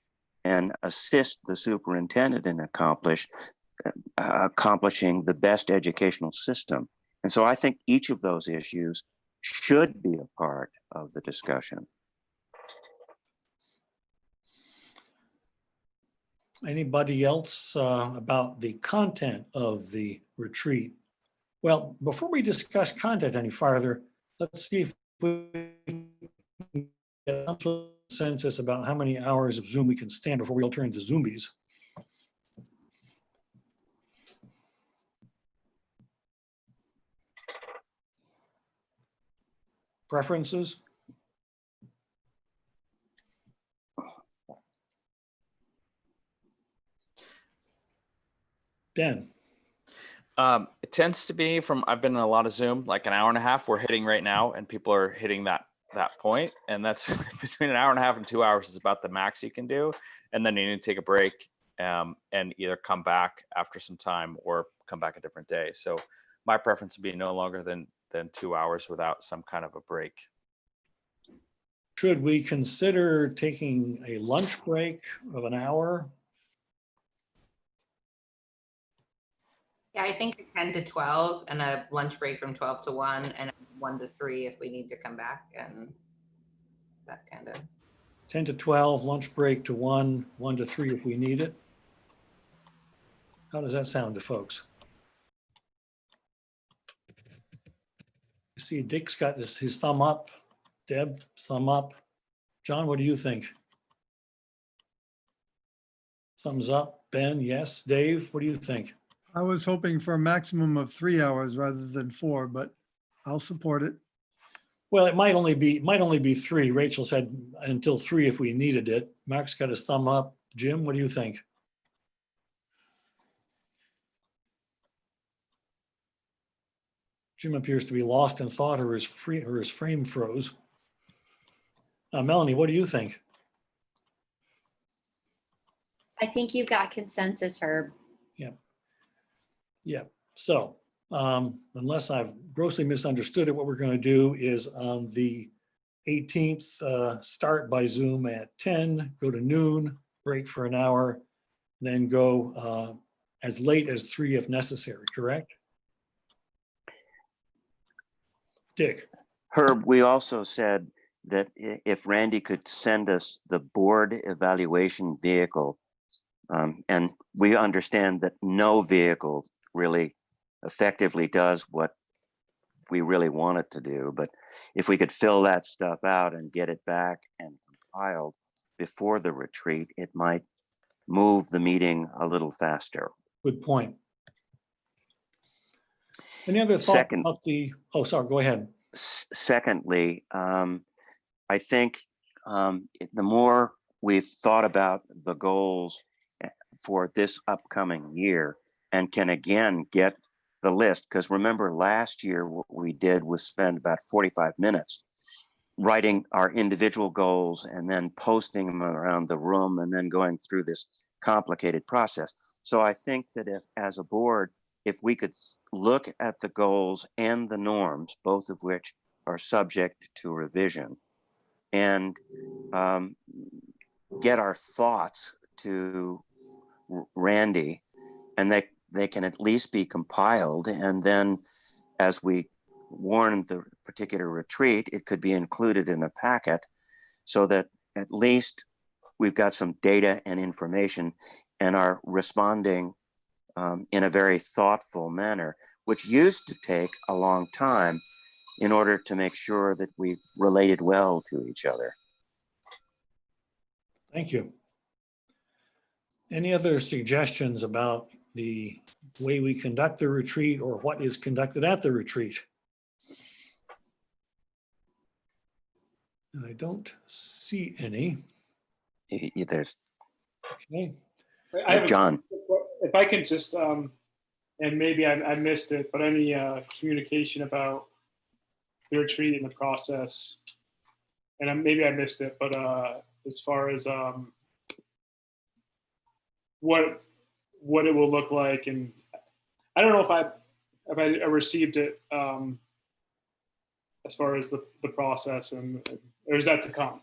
and assist the superintendent in accomplishing the best educational system. And so I think each of those issues should be a part of the discussion. Anybody else about the content of the retreat? Well, before we discuss content any farther, let's see if we can get a consensus about how many hours of Zoom we can stand before we all turn into zombies. Preferences? Dan? It tends to be I've been in a lot of Zoom, like an hour and a half we're hitting right now, and people are hitting that point. And that's between an hour and a half and 2 hours is about the max you can do. And then you need to take a break and either come back after some time or come back a different day. So my preference would be no longer than 2 hours without some kind of a break. Should we consider taking a lunch break of an hour? Yeah, I think 10 to 12 and a lunch break from 12 to 1 and 1 to 3 if we need to come back, and that kind of. 10 to 12, lunch break to 1, 1 to 3 if we need it. How does that sound to folks? You see Dick's got his thumb up. Deb, thumb up. John, what do you think? Thumbs up. Ben, yes. Dave, what do you think? I was hoping for a maximum of 3 hours rather than 4, but I'll support it. Well, it might only be 3. Rachel said until 3 if we needed it. Mark's got his thumb up. Jim, what do you think? Jim appears to be lost in thought, or his frame froze. Melanie, what do you think? I think you've got consensus, Herb. Yeah. So unless I've grossly misunderstood it, what we're going to do is on the 18th, start by Zoom at 10, go to noon, break for an hour, then go as late as 3 if necessary, correct? Dick. Herb, we also said that if Randy could send us the board evaluation vehicle, and we understand that no vehicle really effectively does what we really want it to do, but if we could fill that stuff out and get it back and compiled before the retreat, it might move the meeting a little faster. Good point. Any other thoughts about the, oh, sorry, go ahead. Secondly, I think the more we've thought about the goals for this upcoming year and can again get the list, because remember last year what we did was spend about 45 minutes writing our individual goals and then posting them around the room and then going through this complicated process. So I think that if, as a board, if we could look at the goals and the norms, both of which are subject to revision, and get our thoughts to Randy, and they can at least be compiled, and then as we warn the particular retreat, it could be included in a packet so that at least we've got some data and information and are responding in a very thoughtful manner, which used to take a long time in order to make sure that we related well to each other. Thank you. Any other suggestions about the way we conduct the retreat or what is conducted at the retreat? And I don't see any. There's, okay. John. If I can just, and maybe I missed it, but any communication about the retreat and the process, and maybe I missed it, but as far as what it will look like, and I don't know if I received it as far as the process, and or is that to come?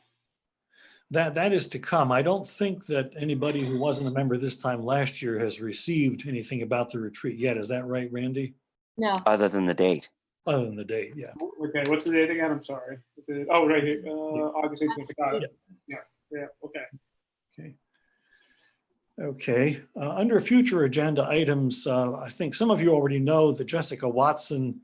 That is to come. I don't think that anybody who wasn't a member this time last year has received anything about the retreat yet. Is that right, Randy? No. Other than the date. Other than the date, yeah. Okay, what's the date again? I'm sorry. Is it, oh, right here, August 18th. Got it. Yeah, yeah, okay. Okay, under future agenda items, I think some of you already know that Jessica Watson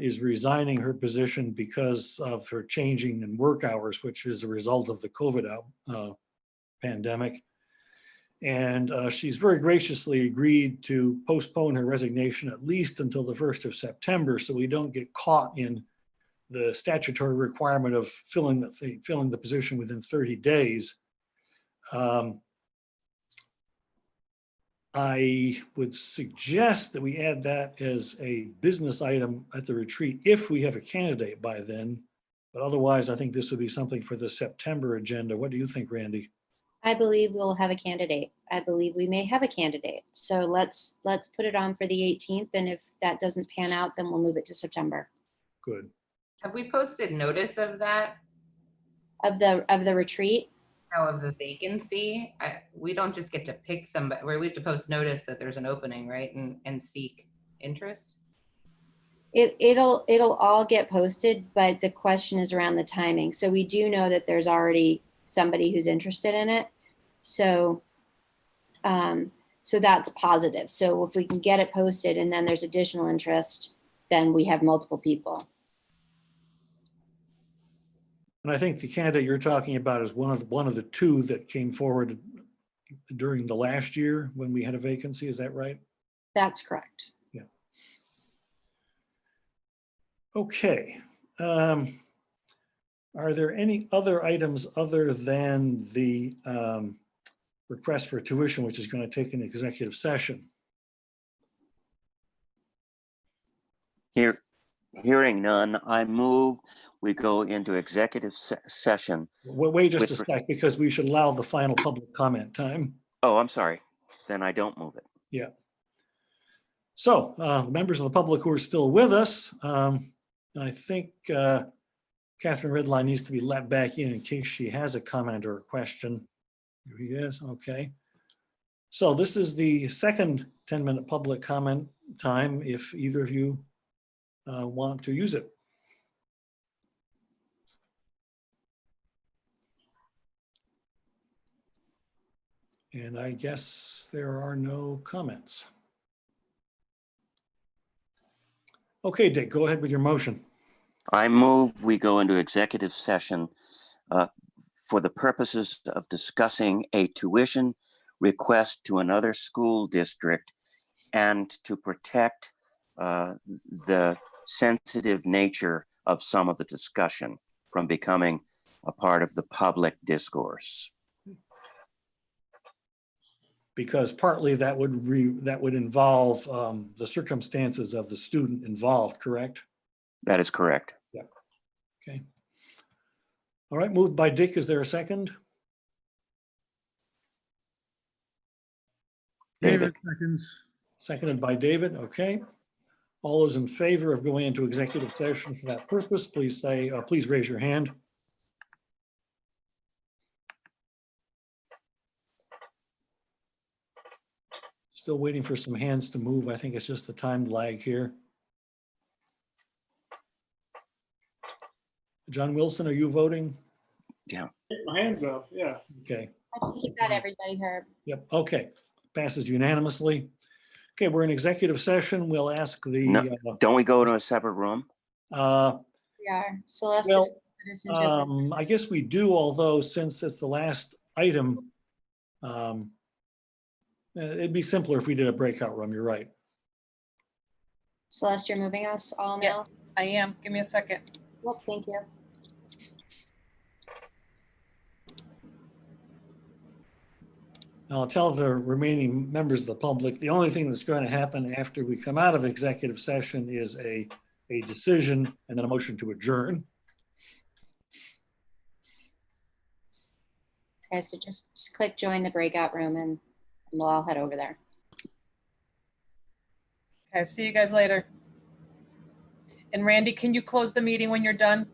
is resigning her position because of her changing in work hours, which is a result of the COVID pandemic. And she's very graciously agreed to postpone her resignation at least until the 1st of September, so we don't get caught in the statutory requirement of filling the position within 30 days. I would suggest that we add that as a business item at the retreat if we have a candidate by then. But otherwise, I think this would be something for the September agenda. What do you think, Randy? I believe we'll have a candidate. I believe we may have a candidate. So let's put it on for the 18th. And if that doesn't pan out, then we'll move it to September. Good. Have we posted notice of that? Of the retreat? No, of the vacancy? We don't just get to pick somebody, where we have to post notice that there's an opening, right? And seek interest? It'll all get posted, but the question is around the timing. So we do know that there's already somebody who's interested in it. So, so that's positive. So if we can get it posted and then there's additional interest, then we have multiple people. And I think the candidate you're talking about is one of the two that came forward during the last year when we had a vacancy. Is that right? That's correct. Yeah. Okay. Are there any other items other than the request for tuition, which is going to take an executive session? Hearing none, I move we go into executive session. Wait just a sec, because we should allow the final public comment time. Oh, I'm sorry. Then I don't move it. Yeah. So members of the public who are still with us, I think Catherine Redline needs to be let back in case she has a comment or a question. Here he is. Okay. So this is the second 10-minute public comment time if either of you want to use it. And I guess there are no comments. Okay, Dick, go ahead with your motion. I move we go into executive session for the purposes of discussing a tuition request to another school district and to protect the sensitive nature of some of the discussion from becoming a part of the public discourse. Because partly that would involve the circumstances of the student involved, correct? That is correct. Yeah. Okay. All right, moved by Dick. Is there a second? David seconds. Seconded by David. Okay. All those in favor of going into executive session for that purpose, please say, please raise your hand. Still waiting for some hands to move. I think it's just the time lag here. John Wilson, are you voting? Yeah. My hands up, yeah. Okay. I think you got everybody, Herb. Yep. Okay. Passes unanimously. Okay, we're in executive session. We'll ask the. No, don't we go to a separate room? We are. Celeste is gonna put us into I guess we do, although since it's the last item, it'd be simpler if we did a breakout room. You're right. Celeste, you're moving us all Yeah, now? I am. Give me a second. Yep, thank you. I'll tell the remaining members of the public, the only thing that's going to happen after we come out of executive session is a decision and then a motion to adjourn. Okay, so just click join the breakout room and we'll all head over there. Okay, see you guys later. And Randy, can you close the meeting when you're done?